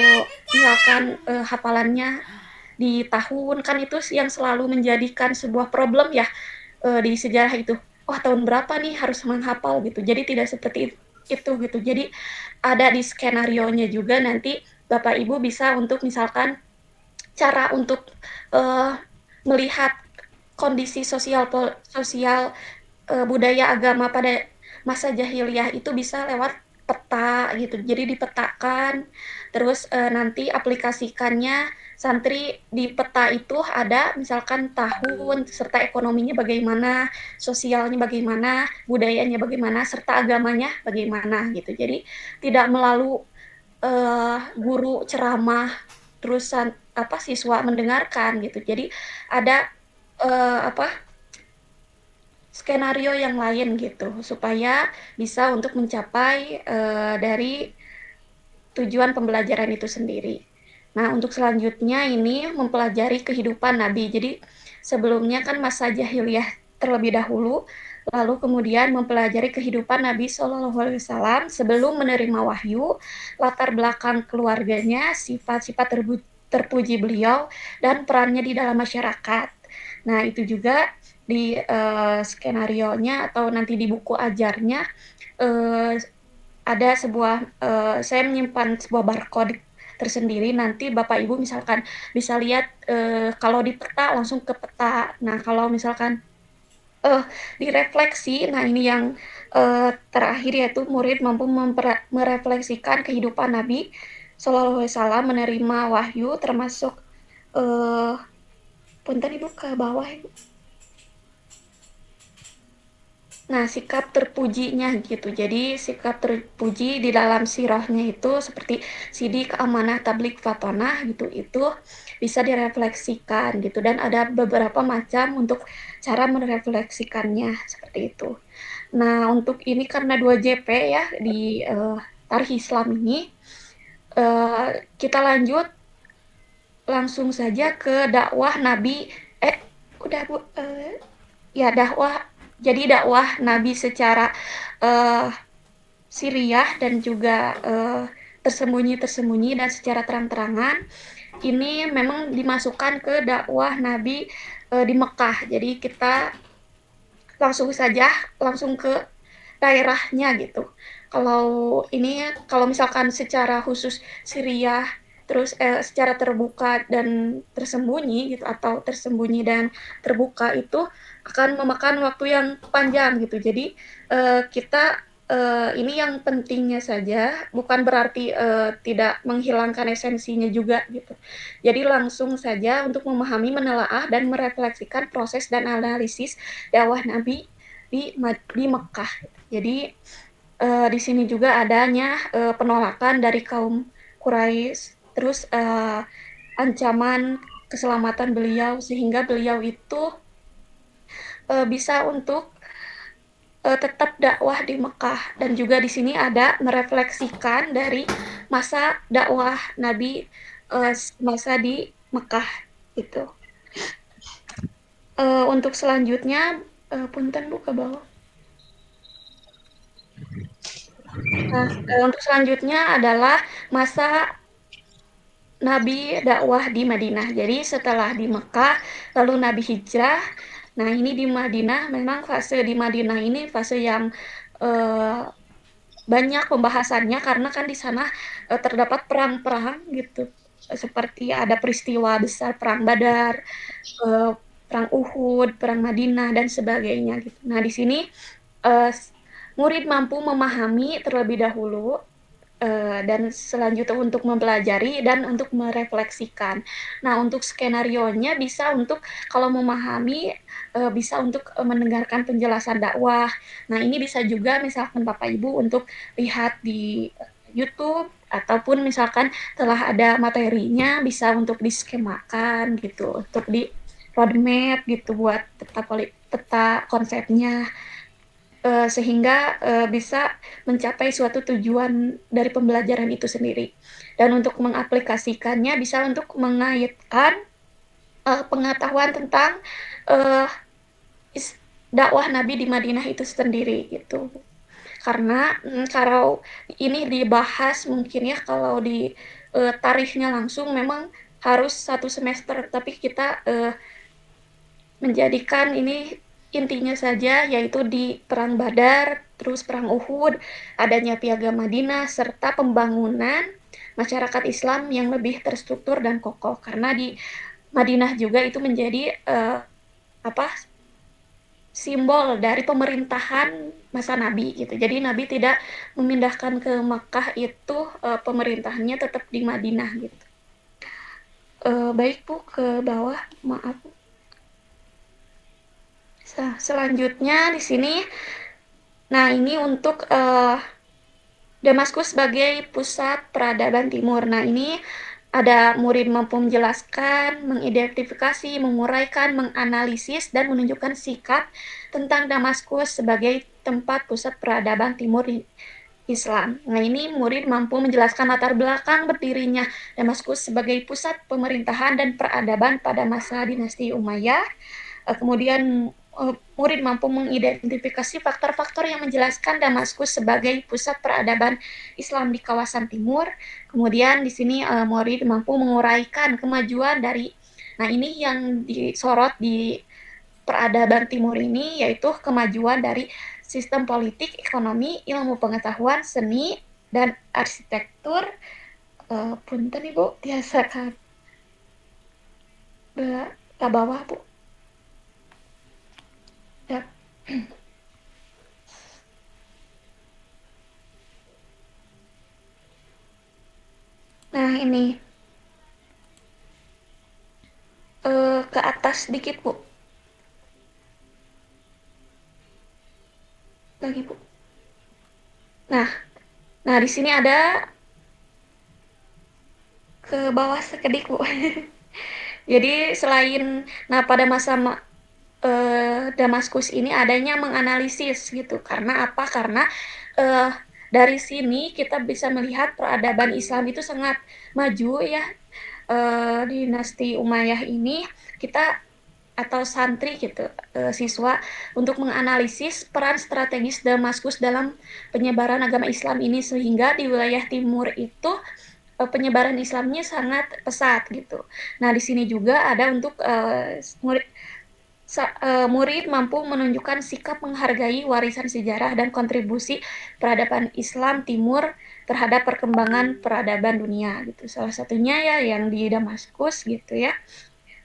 misalkan hafalannya di tahun, kan itu yang selalu menjadikan sebuah problem ya di sejarah itu. Oh, tahun berapa nih harus menghafal gitu. Jadi tidak seperti itu gitu. Jadi ada di skenarionya juga, nanti Bapak Ibu bisa untuk misalkan cara untuk melihat kondisi sosial budaya agama pada masa jahiliyah itu bisa lewat peta gitu. Jadi dipetakan, terus nanti aplikasikannya santri di peta itu ada misalkan tahun, serta ekonominya bagaimana, sosialnya bagaimana, budayanya bagaimana, serta agamanya bagaimana gitu. Jadi tidak melalui guru ceramah terus siswa mendengarkan gitu. Jadi ada skenario yang lain gitu, supaya bisa untuk mencapai dari tujuan pembelajaran itu sendiri. Nah, untuk selanjutnya ini mempelajari kehidupan Nabi. Jadi sebelumnya kan masa jahiliyah terlebih dahulu, lalu kemudian mempelajari kehidupan Nabi SAW sebelum menerima wahyu, latar belakang keluarganya, sifat-sifat terpuji beliau, dan perannya di dalam masyarakat. Nah, itu juga di skenarionya atau nanti di buku ajarnya ada sebuah saya menyimpan sebuah barcode tersendiri. Nanti Bapak Ibu misalkan bisa lihat kalau di peta langsung ke peta. Nah, kalau misalkan direfleksi, nah ini yang terakhir yaitu murid mampu merefleksikan kehidupan Nabi SAW menerima wahyu, termasuk punten Ibu ke bawah Ibu. Nah, sikap terpujinya gitu. Jadi sikap terpuji di dalam sirahnya itu seperti sidik, amanah, tablik, fatonah gitu, itu bisa direfleksikan gitu. Dan ada beberapa macam untuk cara merefleksikannya seperti itu. Nah, untuk ini karena 2 JP ya di tarikh Islam ini, kita lanjut langsung saja ke dakwah Nabi udah Bu. Ya dakwah. Jadi dakwah Nabi secara siriyah dan juga tersembunyi-tersembunyi dan secara terang-terangan ini memang dimasukkan ke dakwah Nabi di Mekah. Jadi kita langsung ke daerahnya gitu. Kalau misalkan secara khusus Siriah terus secara terbuka dan tersembunyi gitu atau tersembunyi dan terbuka itu akan memakan waktu yang panjang gitu. Jadi kita ini yang pentingnya saja, bukan berarti tidak menghilangkan esensinya juga gitu. Jadi langsung saja untuk memahami, menelaah dan merefleksikan proses dan analisis dakwah Nabi di Mekah. Jadi di sini juga adanya penolakan dari kaum Quraisy, terus ancaman keselamatan beliau sehingga beliau itu bisa untuk tetap dakwah di Mekah, dan juga di sini ada merefleksikan dari masa dakwah Nabi masa di Mekah itu. Untuk selanjutnya punten Bu ke bawah. Nah, untuk selanjutnya adalah masa Nabi dakwah di Madinah. Jadi setelah di Mekah, lalu Nabi hijrah. Nah, ini di Madinah, memang fase di Madinah ini fase yang banyak pembahasannya karena kan di sana terdapat perang-perang gitu. Seperti ada peristiwa besar perang Badar, perang Uhud, perang Madinah dan sebagainya gitu. Nah, di sini murid mampu memahami terlebih dahulu dan selanjutnya untuk mempelajari dan untuk merefleksikan. Nah, untuk skenarionya bisa untuk kalau memahami bisa untuk mendengarkan penjelasan dakwah. Nah, ini bisa juga misalkan Bapak Ibu untuk lihat di YouTube ataupun misalkan telah ada materinya bisa untuk diskemakan gitu, untuk di roadmap gitu buat peta konsepnya. Sehingga bisa mencapai suatu tujuan dari pembelajaran itu sendiri. Dan untuk mengaplikasikannya bisa untuk mengaitkan pengetahuan tentang dakwah Nabi di Madinah itu sendiri gitu. Karena kalau ini dibahas mungkin ya kalau di tarikhnya langsung memang harus 1 semester, tapi kita menjadikan ini intinya saja yaitu di perang Badar, terus perang Uhud, adanya piagam Madinah serta pembangunan masyarakat Islam yang lebih terstruktur dan kokoh, karena di Madinah juga itu menjadi simbol dari pemerintahan masa Nabi gitu. Jadi Nabi tidak memindahkan ke Makkah itu, pemerintahannya tetap di Madinah gitu. Baik Bu, ke bawah, maaf. Selanjutnya di sini, nah ini untuk Damaskus sebagai pusat peradaban Timur. Nah ini ada murid mampu menjelaskan, mengidentifikasi, menguraikan, menganalisis, dan menunjukkan sikap tentang Damaskus sebagai tempat pusat peradaban Timur Islam. Nah ini murid mampu menjelaskan latar belakang berdirinya Damaskus sebagai pusat pemerintahan dan peradaban pada masa dinasti Umayyah. Kemudian murid mampu mengidentifikasi faktor-faktor yang menjelaskan Damaskus sebagai pusat peradaban Islam di kawasan timur. Kemudian di sini murid mampu menguraikan kemajuan dari, nah ini yang disorot di peradaban timur ini yaitu kemajuan dari sistem politik, ekonomi, ilmu pengetahuan, seni, dan arsitektur. Punten Ibu, biasa kan ke bawah Bu. Ya. Nah ini ke atas dikit Bu, lagi Bu. Nah di sini ada ke bawah sekedik Bu. Jadi selain pada masa Damaskus ini adanya menganalisis gitu. Karena apa? Karena dari sini kita bisa melihat peradaban Islam itu sangat maju ya. Dinasti Umayyah ini kita atau santri gitu, siswa untuk menganalisis peran strategis Damaskus dalam penyebaran agama Islam ini sehingga di wilayah timur itu penyebaran Islamnya sangat pesat gitu. Nah, di sini juga ada untuk murid mampu menunjukkan sikap menghargai warisan sejarah dan kontribusi peradaban Islam Timur terhadap perkembangan peradaban dunia gitu. Salah satunya ya yang di Damaskus gitu ya.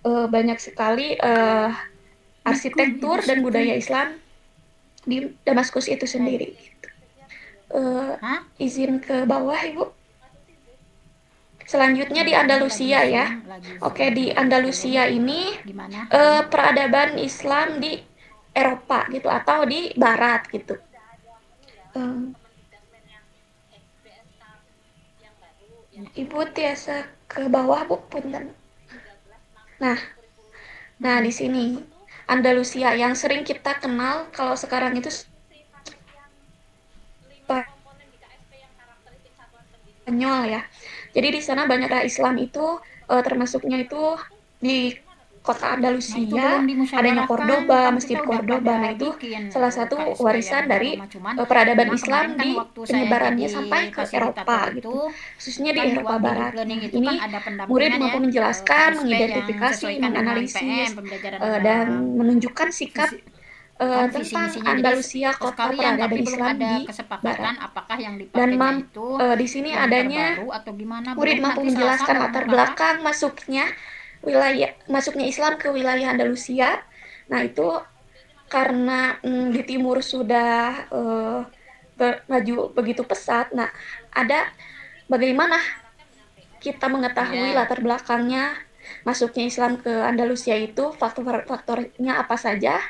Banyak sekali arsitektur dan budaya Islam di Damaskus itu sendiri. Gitu. Izin ke bawah, Ibu. Selanjutnya di Andalusia ya. Oke, di Andalusia ini peradaban Islam di Eropa gitu atau di Barat gitu. Ibu tiasa ke bawah, Bu, punten. Nah, di sini Andalusia yang sering kita kenal kalau sekarang itu Spanyol ya. Jadi di sana banyak Islam itu termasuknya itu di kota Andalusia, adanya Cordoba, Masjid Cordoba. Nah, itu salah satu warisan dari peradaban Islam di penyebarannya sampai ke Eropa gitu, khususnya di Eropa Barat. Ini murid mampu menjelaskan, mengidentifikasi, menganalisis, dan menunjukkan sikap tentang Andalusia, kota peradaban Islam di Barat. Dan di sini adanya murid mampu menjelaskan latar belakang masuknya Islam ke wilayah Andalusia. Nah, itu karena di timur sudah maju begitu pesat. Nah, ada bagaimana kita mengetahui latar belakangnya masuknya Islam ke Andalusia itu, faktor-faktornya apa saja.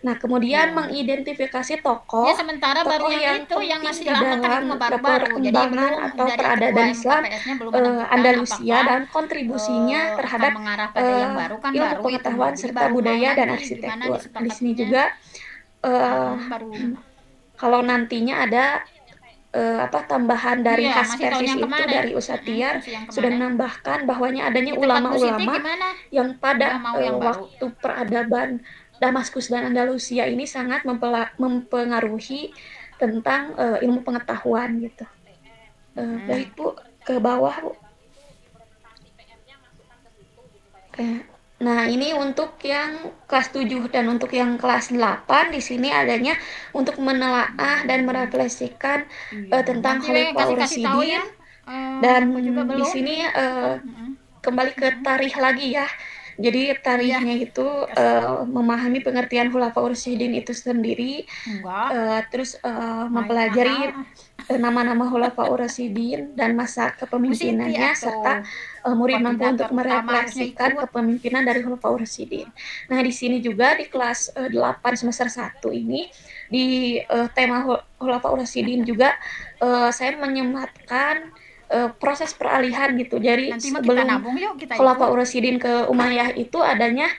Nah, kemudian mengidentifikasi tokoh sementara baru yang itu yang masih dalam perkembangan atau peradaban Islam Andalusia dan kontribusinya terhadap ilmu pengetahuan serta budaya dan arsitektur. Di sini juga kalau nantinya ada tambahan dari khas Persis itu dari Ustadz Tiar sudah menambahkan bahwanya adanya ulama-ulama yang pada waktu peradaban Damaskus dan Andalusia ini sangat mempengaruhi tentang ilmu pengetahuan gitu. Baik, Bu, ke bawah, Bu. Oke. Nah, ini untuk yang kelas 7 dan untuk yang kelas 8 di sini adanya untuk menelaah dan merefleksikan tentang Khalifah Ar-Rasyidin. Dan di sini kembali ke tarikh lagi ya. Jadi tarikhnya itu memahami pengertian Khulafaur Rasyidin itu sendiri, terus mempelajari nama-nama Khulafaur Rasyidin dan masa kepemimpinannya, serta murid mampu untuk merefleksikan kepemimpinan dari Khulafaur Rasyidin. Nah, di sini juga di kelas 8 semester 1 ini di tema Khulafaur Rasyidin juga saya menyematkan proses peralihan gitu. Jadi sebelum Khulafaur Rasyidin ke Umayyah itu adanya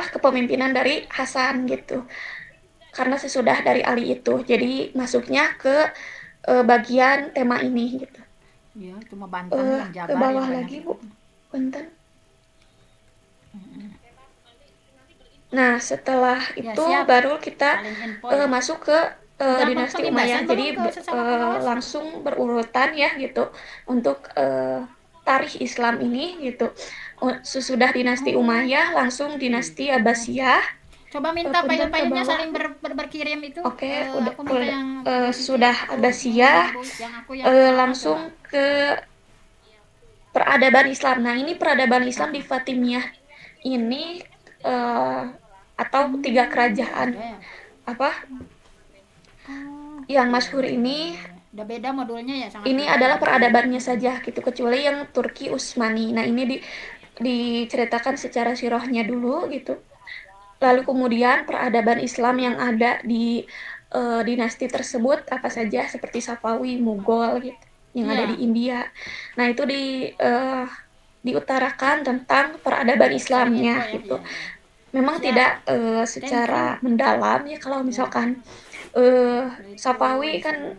kepemimpinan dari Hasan gitu. Karena sesudah dari Ali itu. Jadi masuknya ke bagian tema ini gitu. Ya, cuma Banten yang Jabar. Ke bawah lagi, Bu. Banten. Nah, setelah itu baru kita masuk ke dinasti Umayyah. Jadi langsung berurutan ya gitu untuk tarikh Islam ini gitu. Sesudah dinasti Umayyah langsung dinasti Abbasiyah. Coba minta file-filenya saling berkirim itu. Oke, sudah Abbasiyah langsung ke peradaban Islam. Nah, ini peradaban Islam di Fatimiyah ini atau 3 kerajaan yang masyhur ini udah beda modulnya ya, sangat ini adalah peradabannya saja gitu, kecuali yang Turki Utsmani. Nah, ini diceritakan secara sirahnya dulu gitu. Lalu kemudian peradaban Islam yang ada di dinasti tersebut apa saja, seperti Safawi, Mughal gitu yang ada di India. Nah, itu diutarakan tentang peradaban Islamnya gitu. Memang tidak secara mendalam ya, kalau misalkan Safawi kan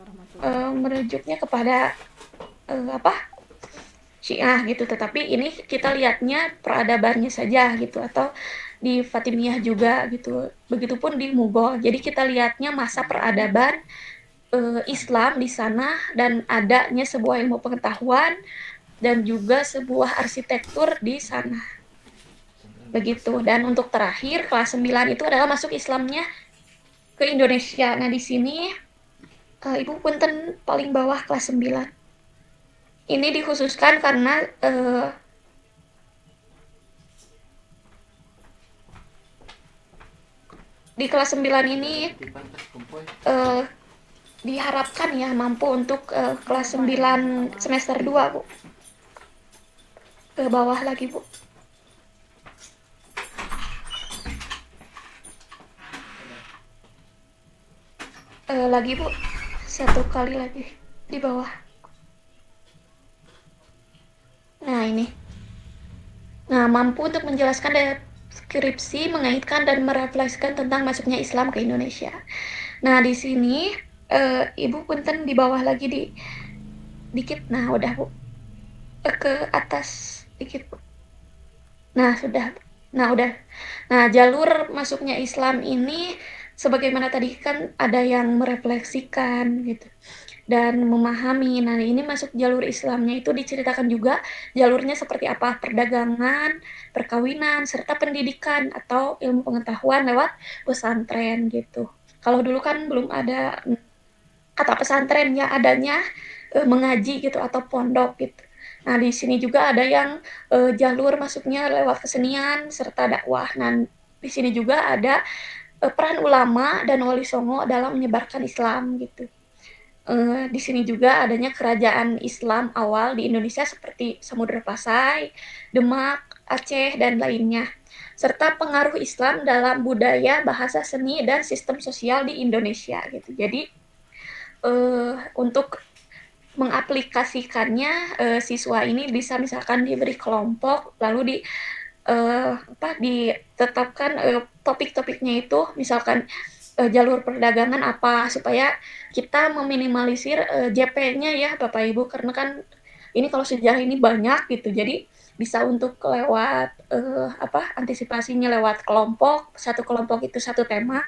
merujuknya kepada Syiah gitu, tetapi ini kita lihatnya peradabannya saja gitu, atau di Fatimiyah juga gitu. Begitupun di Mughal. Jadi kita lihatnya masa peradaban Islam di sana dan adanya sebuah ilmu pengetahuan dan juga sebuah arsitektur di sana. Begitu. Dan untuk terakhir kelas 9 itu adalah masuk Islamnya ke Indonesia. Nah, di sini Ibu punten paling bawah kelas 9. Ini dikhususkan karena di kelas 9 ini diharapkan ya mampu untuk kelas 9 semester 2, Bu. Ke bawah lagi, Bu. Lagi, Bu. Satu kali lagi di bawah. Nah, ini. Nah, mampu untuk menjelaskan deskripsi, mengaitkan dan merefleksikan tentang masuknya Islam ke Indonesia. Nah, di sini Ibu punten di bawah lagi dikit. Nah, udah, Bu. Ke atas dikit, Bu. Nah, sudah. Nah, udah. Nah, jalur masuknya Islam ini sebagaimana tadi kan ada yang merefleksikan gitu dan memahami. Nah, ini masuk jalur Islamnya itu diceritakan juga jalurnya seperti apa, perdagangan, perkawinan, serta pendidikan atau ilmu pengetahuan lewat pesantren gitu. Kalau dulu kan belum ada kata pesantren, ya adanya mengaji gitu atau pondok gitu. Nah, di sini juga ada yang jalur masuknya lewat kesenian serta dakwah. Nah, di sini juga ada peran ulama dan wali songo dalam menyebarkan Islam gitu. Di sini juga adanya kerajaan Islam awal di Indonesia seperti Samudra Pasai, Demak, Aceh, dan lainnya. Serta pengaruh Islam dalam budaya, bahasa seni, dan sistem sosial di Indonesia gitu. Jadi untuk mengaplikasikannya siswa ini bisa misalkan diberi kelompok lalu ditetapkan topik-topiknya itu misalkan jalur perdagangan apa supaya kita meminimalisir JP-nya ya Bapak Ibu karena kan ini kalau sejarah ini banyak gitu jadi bisa untuk lewat antisipasinya lewat kelompok, satu kelompok itu satu tema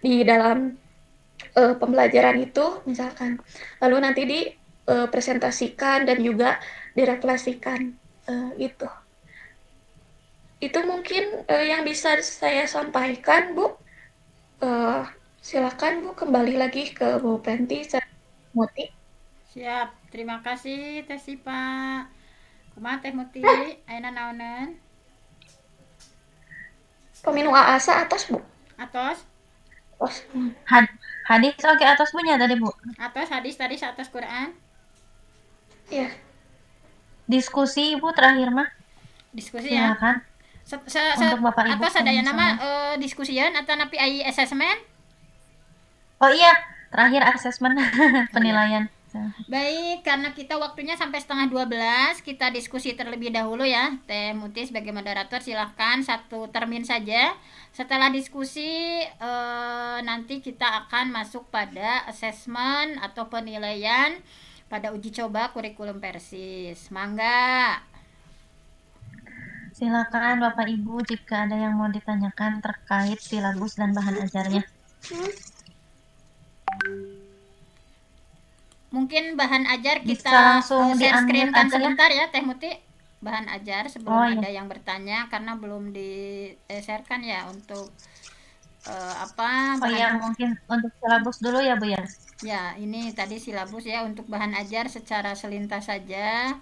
di dalam pembelajaran itu misalkan lalu nanti dipresentasikan dan juga direfleksikan gitu. Itu mungkin yang bisa saya sampaikan, Bu. Silakan, Bu, kembali lagi ke Bu Penti, Muti. Siap. Terima kasih Teh Sipa. Kumaha Teh Muti? Ayeuna naoneun? Peminu AASA atas, Bu. Atos? Hadis oke atas punya tadi, Bu. Atos hadis tadi atas Quran? Ya. Diskusi Ibu terakhir mah. Diskusi ya. Silakan. Untuk Bapak Ibu. Atos ada yang nama diskusian atau napi AI assessment? Oh iya, terakhir asesmen penilaian. Baik, karena kita waktunya sampai setengah 12, kita diskusi terlebih dahulu ya. Teh Muti sebagai moderator silahkan satu termin saja. Setelah diskusi nanti kita akan masuk pada asesmen atau penilaian pada uji coba kurikulum Persis. Mangga. Silakan Bapak Ibu jika ada yang mau ditanyakan terkait silabus dan bahan ajarnya. Mungkin bahan ajar Bisa kita langsung share screen-kan di-unmute aja ya. sebentar ya Teh Muti. Bahan ajar sebelum Oh, iya. ada yang bertanya karena belum di-share-kan ya untuk Oh bahan ya, mungkin untuk silabus dulu ya Bu ya. ya ini tadi silabus ya untuk bahan ajar secara selintas saja.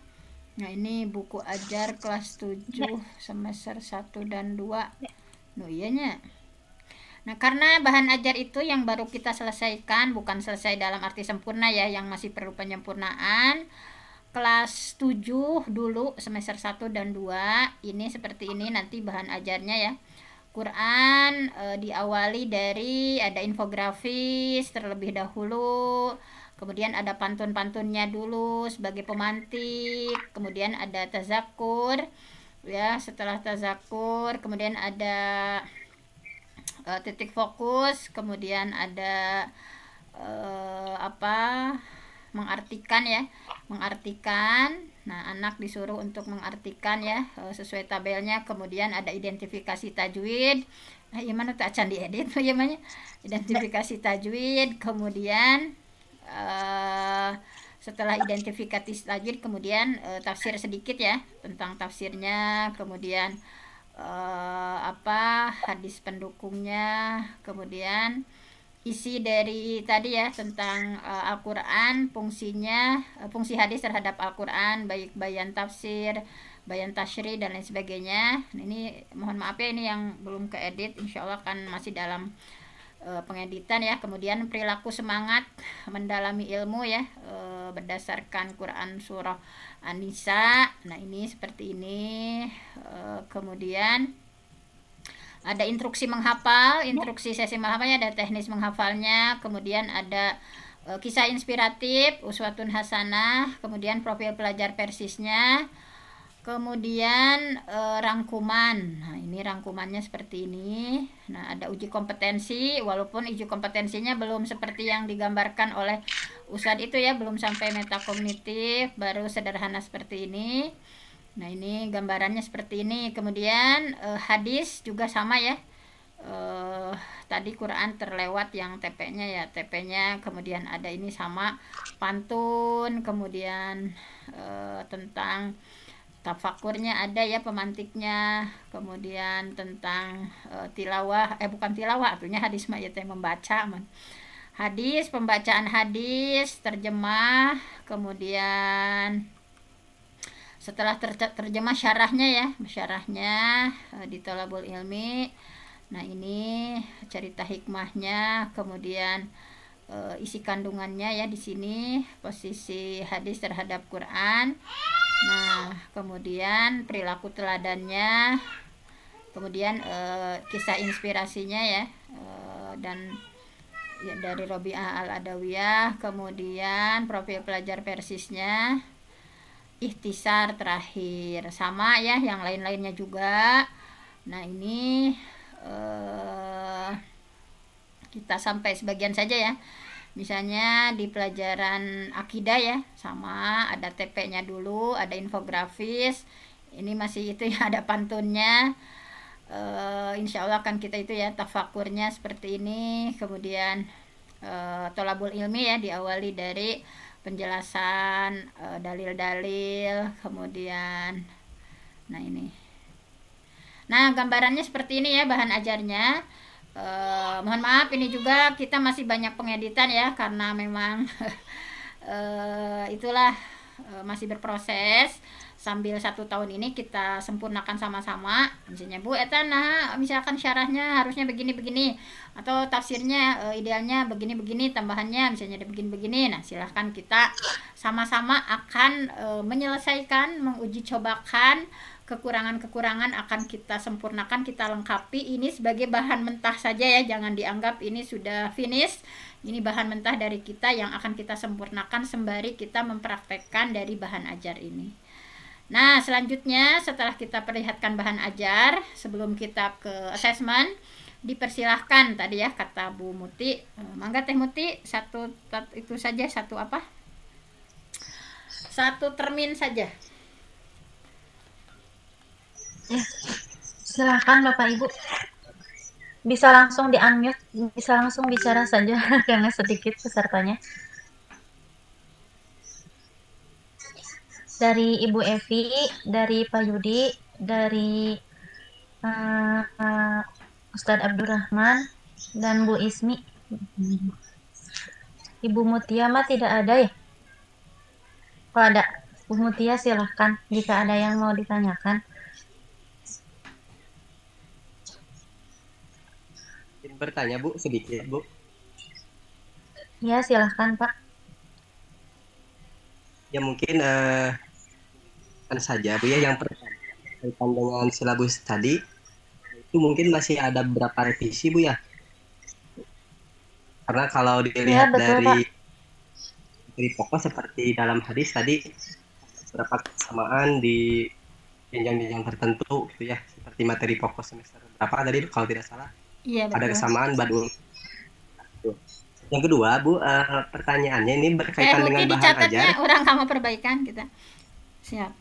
Nah ini buku ajar kelas 7 semester 1 dan 2. No iyanya. Nah karena bahan ajar itu yang baru kita selesaikan, bukan selesai dalam arti sempurna ya, yang masih perlu penyempurnaan. Kelas 7 dulu semester 1 dan 2 ini seperti ini nanti bahan ajarnya ya. Quran diawali dari ada infografis terlebih dahulu, kemudian ada pantun-pantunnya dulu sebagai pemantik, kemudian ada tazakur ya, setelah tazakur kemudian ada titik fokus, kemudian ada mengartikan ya, mengartikan. Nah, anak disuruh untuk mengartikan ya sesuai tabelnya. Kemudian ada identifikasi tajwid. Nah, gimana tuh acan diedit bagaimana? Identifikasi tajwid, kemudian setelah identifikasi tajwid kemudian tafsir sedikit ya tentang tafsirnya, kemudian hadis pendukungnya, kemudian isi dari tadi ya tentang Al-Quran, fungsinya, fungsi hadis terhadap Al-Quran, baik bayan tafsir, bayan tasyri dan lain sebagainya. Nah, ini mohon maaf ya, ini yang belum keedit, insya Allah kan masih dalam pengeditan ya. Kemudian perilaku semangat mendalami ilmu ya, berdasarkan Quran surah An-Nisa. Nah, ini seperti ini. Kemudian ada instruksi menghafal, instruksi sesi menghafalnya, ada teknis menghafalnya, kemudian ada kisah inspiratif, uswatun hasanah, kemudian profil pelajar persisnya, kemudian rangkuman. Nah, ini rangkumannya seperti ini. Nah, ada uji kompetensi, walaupun uji kompetensinya belum seperti yang digambarkan oleh Ustadz itu ya, belum sampai metakognitif, baru sederhana seperti ini. Nah, ini gambarannya seperti ini. Kemudian hadis juga sama ya. Tadi Quran terlewat yang TP-nya ya, TP-nya. Kemudian ada ini sama pantun, kemudian tentang tafakurnya ada ya, pemantiknya, kemudian tentang tilawah, bukan tilawah, artinya hadis mah ya membaca man. Hadis, pembacaan hadis, terjemah, kemudian setelah terjemah syarahnya ya, syarahnya di Thalabul Ilmi. Nah, ini cerita hikmahnya, kemudian isi kandungannya ya di sini, posisi hadis terhadap Quran. Nah, kemudian perilaku teladannya, kemudian kisah inspirasinya ya, dan ya, dari Robi'ah Al-Adawiyah, kemudian profil pelajar persisnya, ikhtisar terakhir, sama ya yang lain-lainnya juga. Nah, ini kita sampai sebagian saja ya. Misalnya di pelajaran akidah ya, sama ada TP-nya dulu, ada infografis. Ini masih itu ya, ada pantunnya. Insya Allah kan kita itu ya tafakurnya seperti ini. Kemudian Thalabul Ilmi ya, diawali dari penjelasan dalil-dalil, kemudian nah ini. Nah, gambarannya seperti ini ya bahan ajarnya. Mohon maaf ini juga kita masih banyak pengeditan ya, karena memang itulah masih berproses. Sambil 1 tahun ini kita sempurnakan sama-sama. Misalnya Bu eta nah misalkan syarahnya harusnya begini-begini, atau tafsirnya idealnya begini-begini, tambahannya misalnya ada begini-begini. Nah, silahkan kita sama-sama akan menyelesaikan, menguji cobakan kekurangan-kekurangan, akan kita sempurnakan, kita lengkapi. Ini sebagai bahan mentah saja ya, jangan dianggap ini sudah finish. Ini bahan mentah dari kita yang akan kita sempurnakan sembari kita mempraktekkan dari bahan ajar ini. Nah, selanjutnya setelah kita perlihatkan bahan ajar, sebelum kita ke assessment, dipersilahkan tadi ya kata Bu Muti. Mangga Teh Muti, satu itu saja, satu apa? Satu termin saja. Ya, silahkan Bapak Ibu. Bisa langsung di-unmute, bisa langsung bicara saja karena sedikit pesertanya. Dari Ibu Evi, dari Pak Yudi, dari Ustadz Abdurrahman, dan Bu Ismi. Ibu Mutia mah tidak ada ya? Kalau ada, Bu Mutia silahkan jika ada yang mau ditanyakan. Bertanya Bu, sedikit Bu. Ya, silahkan Pak. Ya mungkin saja Bu ya, yang pertama berkaitan dengan silabus tadi itu mungkin masih ada beberapa revisi Bu ya, karena kalau dilihat betul, dari pokok seperti dalam hadis tadi beberapa kesamaan di jenjang-jenjang tertentu gitu ya, seperti materi pokok semester berapa tadi kalau tidak salah. Iya, betul. Ada kesamaan badul. Yang kedua Bu, pertanyaannya ini berkaitan dengan bahan dicatatnya ajar. orang kamu perbaikan kita. Siap.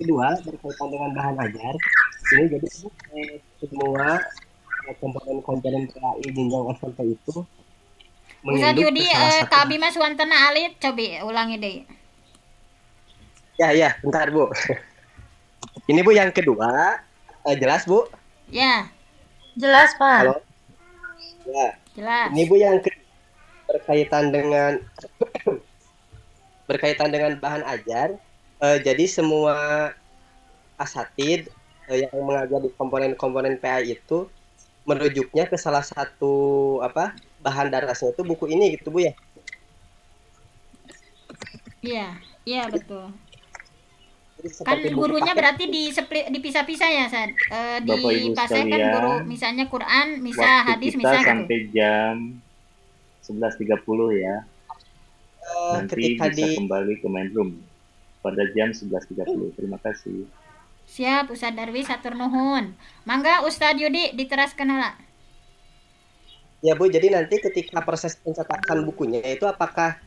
Kedua, berkaitan dengan bahan ajar, ini jadi semua komponen-komponen PAI jenjang SMP itu Ustaz menginduk ke Yudi, salah satu. Kak Bima Suwantana Alit, coba ulangi deh. Ya, bentar Bu. Ini Bu yang kedua, jelas Bu? Ya, Jelas, Pak. Halo? Ya, jelas. ini Bu yang kedua berkaitan dengan bahan ajar. Jadi semua asatid yang mengajar di komponen-komponen PAI itu merujuknya ke salah satu bahan darasnya itu buku ini gitu Bu ya. Iya betul. Jadi Kan seperti buku gurunya paket. berarti dipisah-pisah ya, Sad. Bapak Di Ibu pasnya kan sekalian, guru misalnya Quran, misah, waktu hadis, kita misah gitu. sampai jam 11.30 ya. Nanti Ketika bisa kembali ke main room pada jam 11.30. Terima kasih. Siap, Ustaz Darwis atur nuhun. Mangga Ustaz Yudi diteraskan heula. Ya Bu, jadi nanti ketika proses pencetakan bukunya itu apakah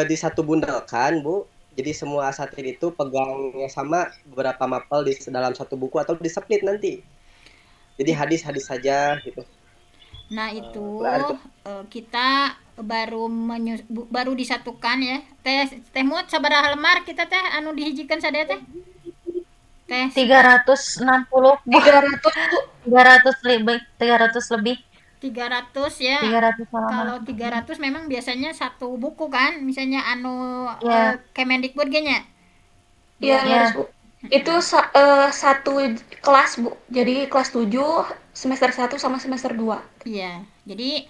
di satu bundelkan Bu? Jadi semua asatid itu pegangnya sama beberapa mapel di dalam satu buku atau di split nanti? Jadi hadis-hadis saja gitu. Nah, itu berarti kita baru disatukan ya. Teh Mut sabaraha lemar kita teh anu dihijikeun sadaya teh? Teh 360, Bu. 300 Bu. 300 lebih. 300 ya. 300 halaman. Kalau 300 memang biasanya satu buku kan, misalnya anu Ya. Kemendikbud ge nya. Iya, Ya. harus Bu. Itu satu kelas Bu. Jadi kelas 7 semester 1 sama semester 2. Iya. Jadi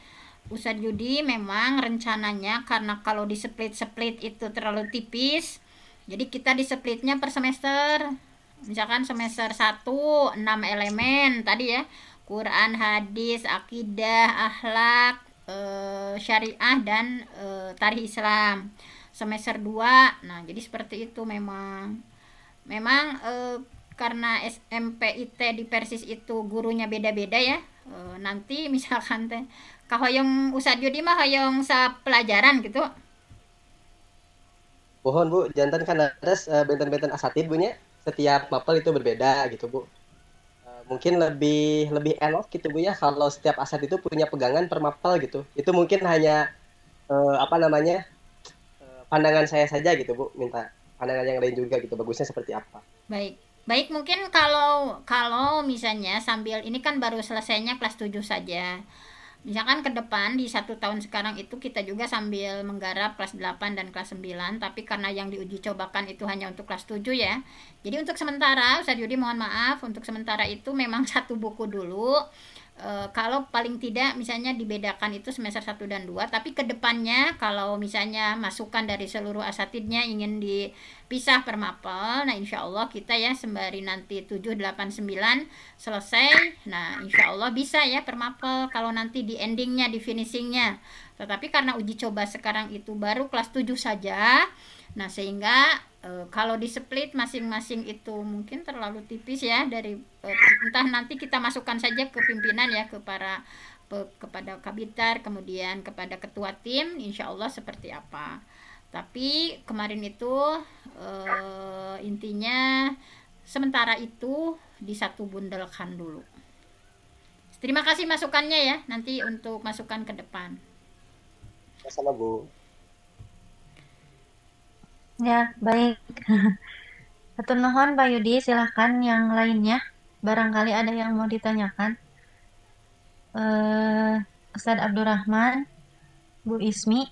Ustadz Yudi memang rencananya karena kalau di split itu terlalu tipis, jadi kita di splitnya per semester. Misalkan semester 1 6 elemen tadi ya. Quran, hadis, akidah, akhlak, syariah dan tarikh Islam. Semester 2. Nah, jadi seperti itu memang karena SMPIT di Persis itu gurunya beda-beda ya. Nanti misalkan teh kahoyong Ustadz Yudi mah hoyong sa pelajaran gitu. Mohon Bu, jantan kan ada benten-benten asatid Bu nya. Setiap mapel itu berbeda gitu Bu. Mungkin lebih enak gitu Bu ya kalau setiap asat itu punya pegangan per mapel gitu. Itu mungkin hanya pandangan saya saja gitu Bu, minta pandangan yang lain juga gitu, bagusnya seperti apa. Baik mungkin kalau misalnya sambil ini kan baru selesainya kelas 7 saja. Misalkan ke depan di 1 tahun sekarang itu kita juga sambil menggarap kelas 8 dan kelas 9, tapi karena yang diuji cobakan itu hanya untuk kelas 7 ya. Jadi untuk sementara Ustadz Yudi mohon maaf, untuk sementara itu memang satu buku dulu. Kalau paling tidak misalnya dibedakan itu semester 1 dan 2, tapi ke depannya kalau misalnya masukan dari seluruh asatidnya ingin dipisah per mapel, nah insya Allah kita ya sembari nanti 7, 8, 9 selesai, nah insya Allah bisa ya per mapel kalau nanti di endingnya, di finishingnya. Tetapi karena uji coba sekarang itu baru kelas 7 saja, nah sehingga kalau di split masing-masing itu mungkin terlalu tipis ya dari entah nanti kita masukkan saja ke pimpinan ya kepada kabitar kemudian kepada ketua tim insya Allah seperti apa. Tapi kemarin itu intinya sementara itu di satu bundelkan dulu. Terima kasih masukannya ya nanti untuk masukan ke depan. Sama Bu. Ya, baik. Hatur nuhun Pak Yudi, silahkan yang lainnya. Barangkali ada yang mau ditanyakan. Ustadz Abdurrahman, Bu Ismi,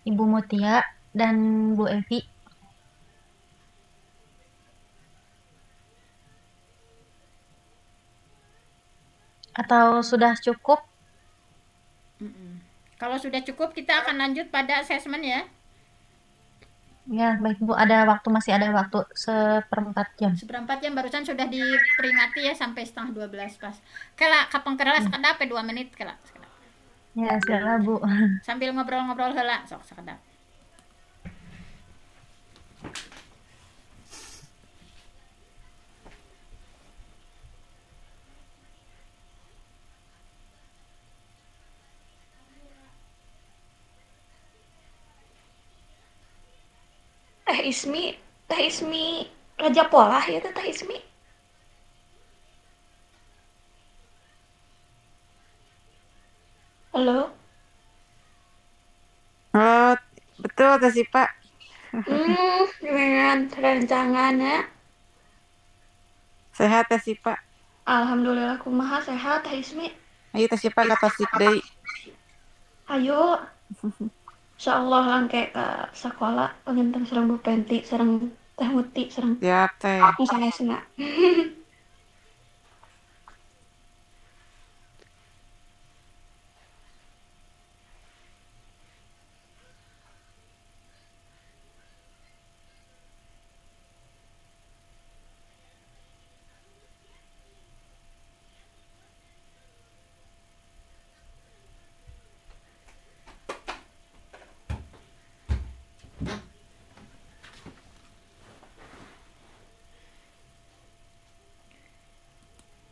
Ibu Mutia, dan Bu Evi. Atau sudah cukup? Kalau sudah cukup kita akan lanjut pada asesmen ya. Ya, baik Bu. Masih ada waktu seperempat jam. Seperempat jam barusan sudah diperingati ya sampai setengah 12 pas. Kela kapang kerela sekedap 2 menit kela sekedap. Ya, silakan Bu. Sambil ngobrol-ngobrol heula sok sekedap. Teh Ismi Raja Polah ya Teh Ismi. Halo. Oh, betul Teh Sipa. Dengan rancangan ya. Sehat Teh Sipa. Alhamdulillah kumaha sehat Teh Ismi. Ayo Teh Sipa katasik deui. Ayo. Insyaallah langke ke sekolah pengen sareng Bu Penti sareng Teh Muti sareng Siap Teh. sanesna.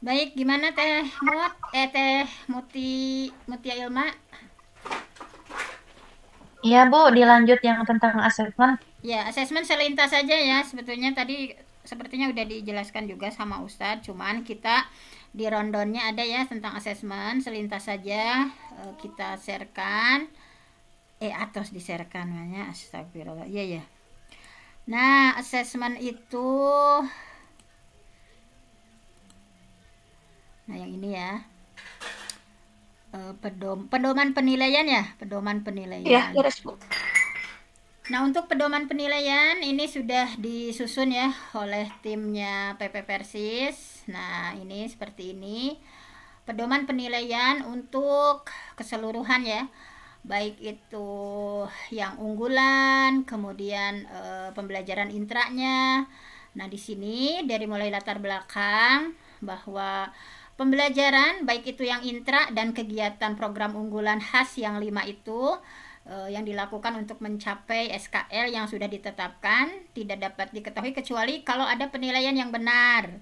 Baik, gimana Teh Mutia Ilma? Iya Bu, dilanjut yang tentang asesmen. Ya, asesmen selintas saja ya. Sebetulnya tadi sepertinya udah dijelaskan juga sama Ustadz, cuman kita di rondonnya ada ya tentang asesmen selintas saja. Kita sharekan atos di-sharekan namanya. Astagfirullah. Iya ya. Nah, asesmen itu yang ini ya. Pedoman penilaian ya, pedoman penilaian. Iya, beres Bu. Nah, untuk pedoman penilaian ini sudah disusun ya oleh timnya PP Persis. Nah, ini seperti ini. Pedoman penilaian untuk keseluruhan ya. Baik itu yang unggulan, kemudian pembelajaran intranya. Nah, di sini dari mulai latar belakang bahwa pembelajaran baik itu yang intra dan kegiatan program unggulan khas yang 5 itu yang dilakukan untuk mencapai SKL yang sudah ditetapkan tidak dapat diketahui kecuali kalau ada penilaian yang benar.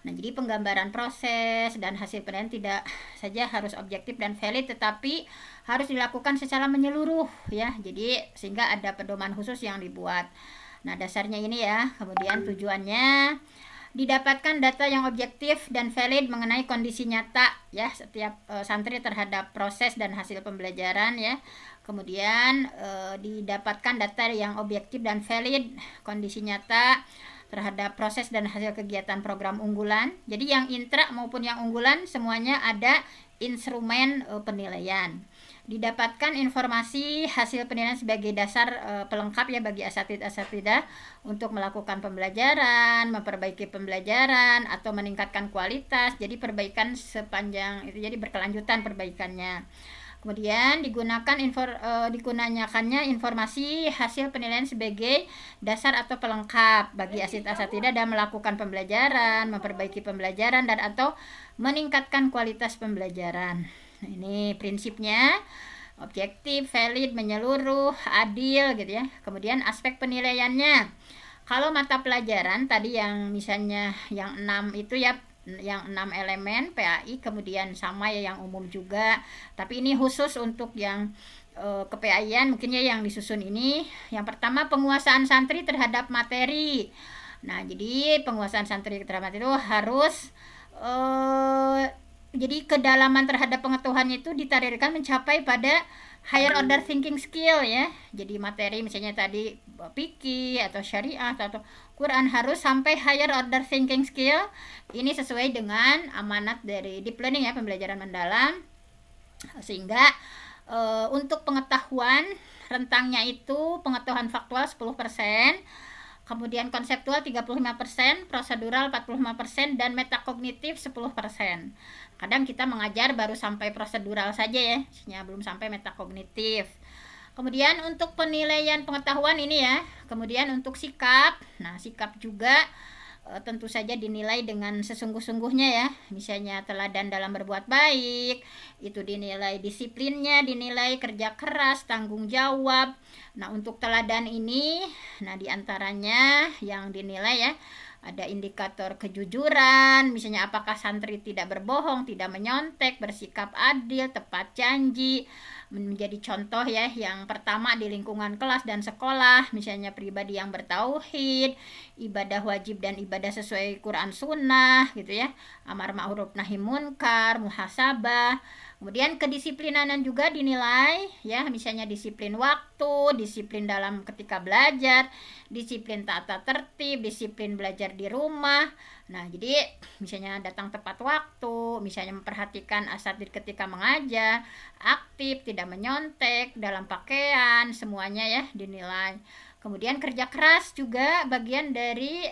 Nah, jadi penggambaran proses dan hasil penilaian tidak saja harus objektif dan valid tetapi harus dilakukan secara menyeluruh ya. Jadi sehingga ada pedoman khusus yang dibuat. Nah, dasarnya ini ya. Kemudian tujuannya didapatkan data yang objektif dan valid mengenai kondisi nyata ya setiap santri terhadap proses dan hasil pembelajaran ya. Kemudian didapatkan data yang objektif dan valid kondisi nyata terhadap proses dan hasil kegiatan program unggulan. Jadi yang intra maupun yang unggulan semuanya ada instrumen penilaian. Didapatkan informasi hasil penilaian sebagai dasar pelengkap ya bagi asatidah untuk melakukan pembelajaran, memperbaiki pembelajaran atau meningkatkan kualitas. Jadi perbaikan sepanjang itu jadi berkelanjutan perbaikannya. Kemudian digunakannya informasi hasil penilaian sebagai dasar atau pelengkap bagi asatidah dalam melakukan pembelajaran, memperbaiki pembelajaran dan atau meningkatkan kualitas pembelajaran. Nah, ini prinsipnya objektif, valid, menyeluruh, adil gitu ya. Kemudian aspek penilaiannya. Kalau mata pelajaran tadi yang misalnya yang 6 itu ya yang 6 elemen PAI kemudian sama ya yang umum juga. Tapi ini khusus untuk yang ke-PAI-an mungkin ya yang disusun ini. Yang pertama penguasaan santri terhadap materi. Nah, jadi penguasaan santri terhadap materi itu harus jadi kedalaman terhadap pengetahuan itu ditargetkan mencapai pada higher order thinking skill ya. Jadi materi misalnya tadi fikih atau syariah atau Quran harus sampai higher order thinking skill. Ini sesuai dengan amanat dari deep learning ya, pembelajaran mendalam. Sehingga untuk pengetahuan rentangnya itu pengetahuan faktual 10%, kemudian konseptual 35%, prosedural 45% dan metakognitif 10%. Kadang kita mengajar baru sampai prosedural saja ya, belum sampai metakognitif. Kemudian untuk penilaian pengetahuan ini ya, kemudian untuk sikap. Nah, sikap juga tentu saja dinilai dengan sesungguh-sungguhnya ya. Misalnya teladan dalam berbuat baik, itu dinilai disiplinnya, dinilai kerja keras, tanggung jawab. Nah, untuk teladan ini, nah diantaranya yang dinilai ya, ada indikator kejujuran, misalnya apakah santri tidak berbohong, tidak menyontek, bersikap adil, tepat janji, menjadi contoh ya. Yang pertama di lingkungan kelas dan sekolah, misalnya pribadi yang bertauhid, ibadah wajib dan ibadah sesuai Quran Sunnah gitu ya, amar ma'ruf nahi munkar, muhasabah. Kemudian kedisiplinan juga dinilai ya, misalnya disiplin waktu, disiplin dalam ketika belajar, disiplin tata tertib, disiplin belajar di rumah. Nah, jadi misalnya datang tepat waktu, misalnya memperhatikan asatidz ketika mengajar, aktif, tidak menyontek dalam pakaian, semuanya ya dinilai. Kemudian kerja keras juga bagian dari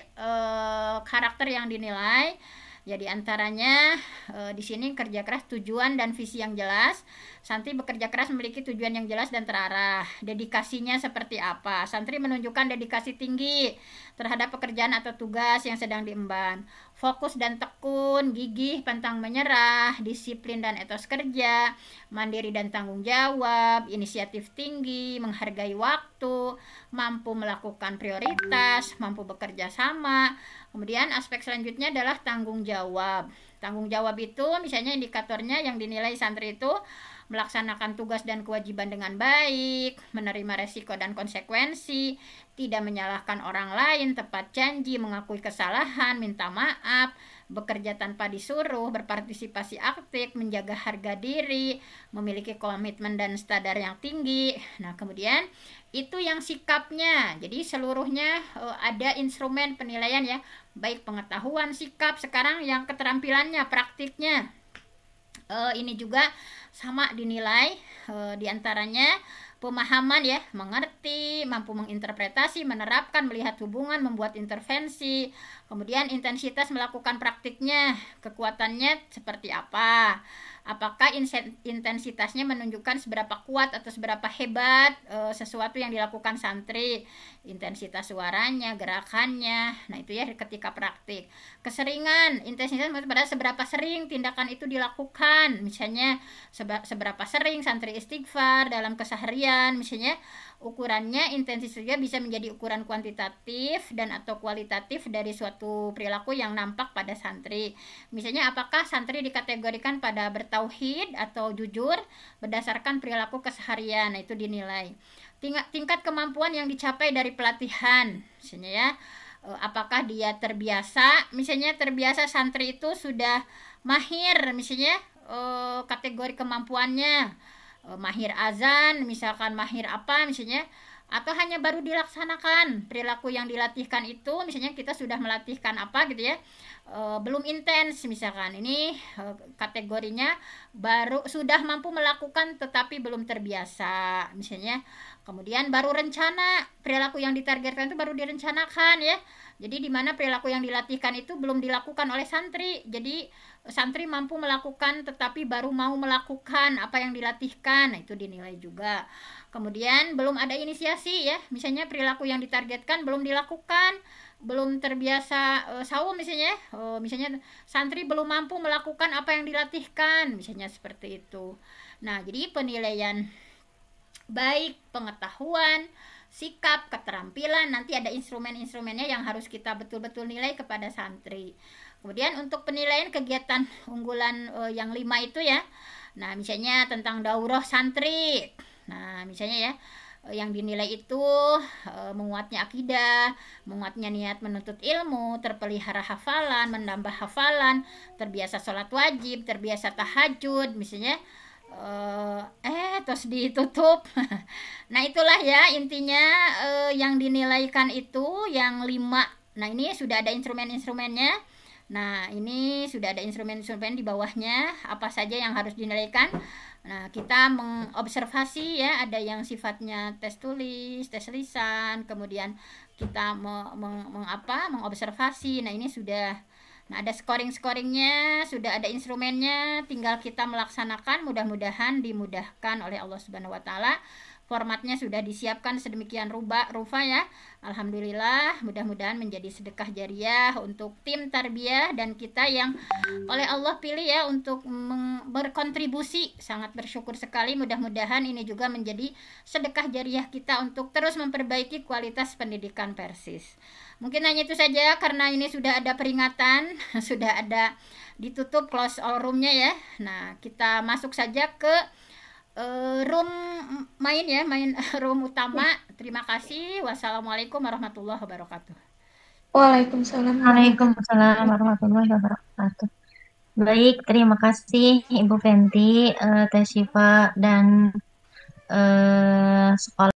karakter yang dinilai. Ya diantaranya di sini kerja keras, tujuan dan visi yang jelas. Santri bekerja keras memiliki tujuan yang jelas dan terarah. Dedikasinya seperti apa? Santri menunjukkan dedikasi tinggi terhadap pekerjaan atau tugas yang sedang diemban. Fokus dan tekun, gigih, pantang menyerah, disiplin dan etos kerja, mandiri dan tanggung jawab, inisiatif tinggi, menghargai waktu, mampu melakukan prioritas, mampu bekerja sama. Kemudian aspek selanjutnya adalah tanggung jawab. Tanggung jawab itu misalnya indikatornya yang dinilai santri itu melaksanakan tugas dan kewajiban dengan baik, menerima resiko dan konsekuensi, tidak menyalahkan orang lain, tepat janji, mengakui kesalahan, minta maaf, bekerja tanpa disuruh, berpartisipasi aktif, menjaga harga diri, memiliki komitmen dan standar yang tinggi. Nah, kemudian itu yang sikapnya. Jadi seluruhnya ada instrumen penilaian ya, baik pengetahuan, sikap, sekarang yang keterampilannya, praktiknya. Ini juga sama dinilai, diantaranya pemahaman ya, mengerti, mampu menginterpretasi, menerapkan, melihat hubungan, membuat intervensi. Kemudian intensitas melakukan praktiknya, kekuatannya seperti apa, apakah intensitasnya menunjukkan seberapa kuat atau seberapa hebat sesuatu yang dilakukan santri, intensitas suaranya, gerakannya. Nah itu ya ketika praktik. Keseringan, intensitas pada seberapa sering tindakan itu dilakukan, misalnya seberapa sering santri istighfar dalam keseharian, misalnya ukurannya intensitasnya bisa menjadi ukuran kuantitatif dan atau kualitatif dari suatu perilaku yang nampak pada santri. Misalnya apakah santri dikategorikan pada bertauhid atau jujur berdasarkan perilaku keseharian. Nah itu dinilai. Tingkat kemampuan yang dicapai dari pelatihan, misalnya ya, apakah dia terbiasa, misalnya terbiasa santri itu sudah mahir, misalnya kategori kemampuannya mahir azan, misalkan mahir apa misalnya, atau hanya baru dilaksanakan perilaku yang dilatihkan itu, misalnya kita sudah melatihkan apa gitu ya, belum intens misalkan, ini kategorinya baru sudah mampu melakukan tetapi belum terbiasa misalnya. Kemudian baru rencana, perilaku yang ditargetkan itu baru direncanakan ya, jadi di mana perilaku yang dilatihkan itu belum dilakukan oleh santri, jadi santri mampu melakukan tetapi baru mau melakukan apa yang dilatihkan. Nah itu dinilai juga. Kemudian belum ada inisiasi ya, misalnya perilaku yang ditargetkan belum dilakukan, belum terbiasa saum misalnya, misalnya santri belum mampu melakukan apa yang dilatihkan, misalnya seperti itu. Nah jadi penilaian baik pengetahuan, sikap, keterampilan, nanti ada instrumen-instrumennya yang harus kita betul-betul nilai kepada santri. Kemudian untuk penilaian kegiatan unggulan yang 5 itu ya, nah misalnya tentang daurah santri, nah misalnya ya, yang dinilai itu menguatnya akidah, menguatnya niat menuntut ilmu, terpelihara hafalan, menambah hafalan, terbiasa sholat wajib, terbiasa tahajud misalnya, terus ditutup. Nah itulah ya intinya yang dinilaikan itu yang 5. Nah ini sudah ada instrumen-instrumennya. Nah ini sudah ada instrumen-instrumen di bawahnya apa saja yang harus dinilaikan. Nah kita mengobservasi ya, ada yang sifatnya tes tulis, tes lisan, kemudian kita mengobservasi. Nah ini sudah, nah ada scoring-scoringnya, sudah ada instrumennya, tinggal kita melaksanakan, mudah-mudahan dimudahkan oleh Allah Subhanahu wa taala. formatnya sudah disiapkan sedemikian rupa ya. Alhamdulillah, mudah-mudahan menjadi sedekah jariah untuk tim tarbiyah dan kita yang oleh Allah pilih ya untuk berkontribusi. Sangat bersyukur sekali, mudah-mudahan ini juga menjadi sedekah jariah kita untuk terus memperbaiki kualitas pendidikan Persis. Mungkin hanya itu saja karena ini sudah ada peringatan, sudah ada ditutup close all roomnya ya. Nah, kita masuk saja ke room main room utama. Terima kasih. Wassalamualaikum warahmatullahi wabarakatuh. Waalaikumsalam. Waalaikumsalam warahmatullahi wabarakatuh. Baik, terima kasih Ibu Fenty, Teh Syifa dan sekolah.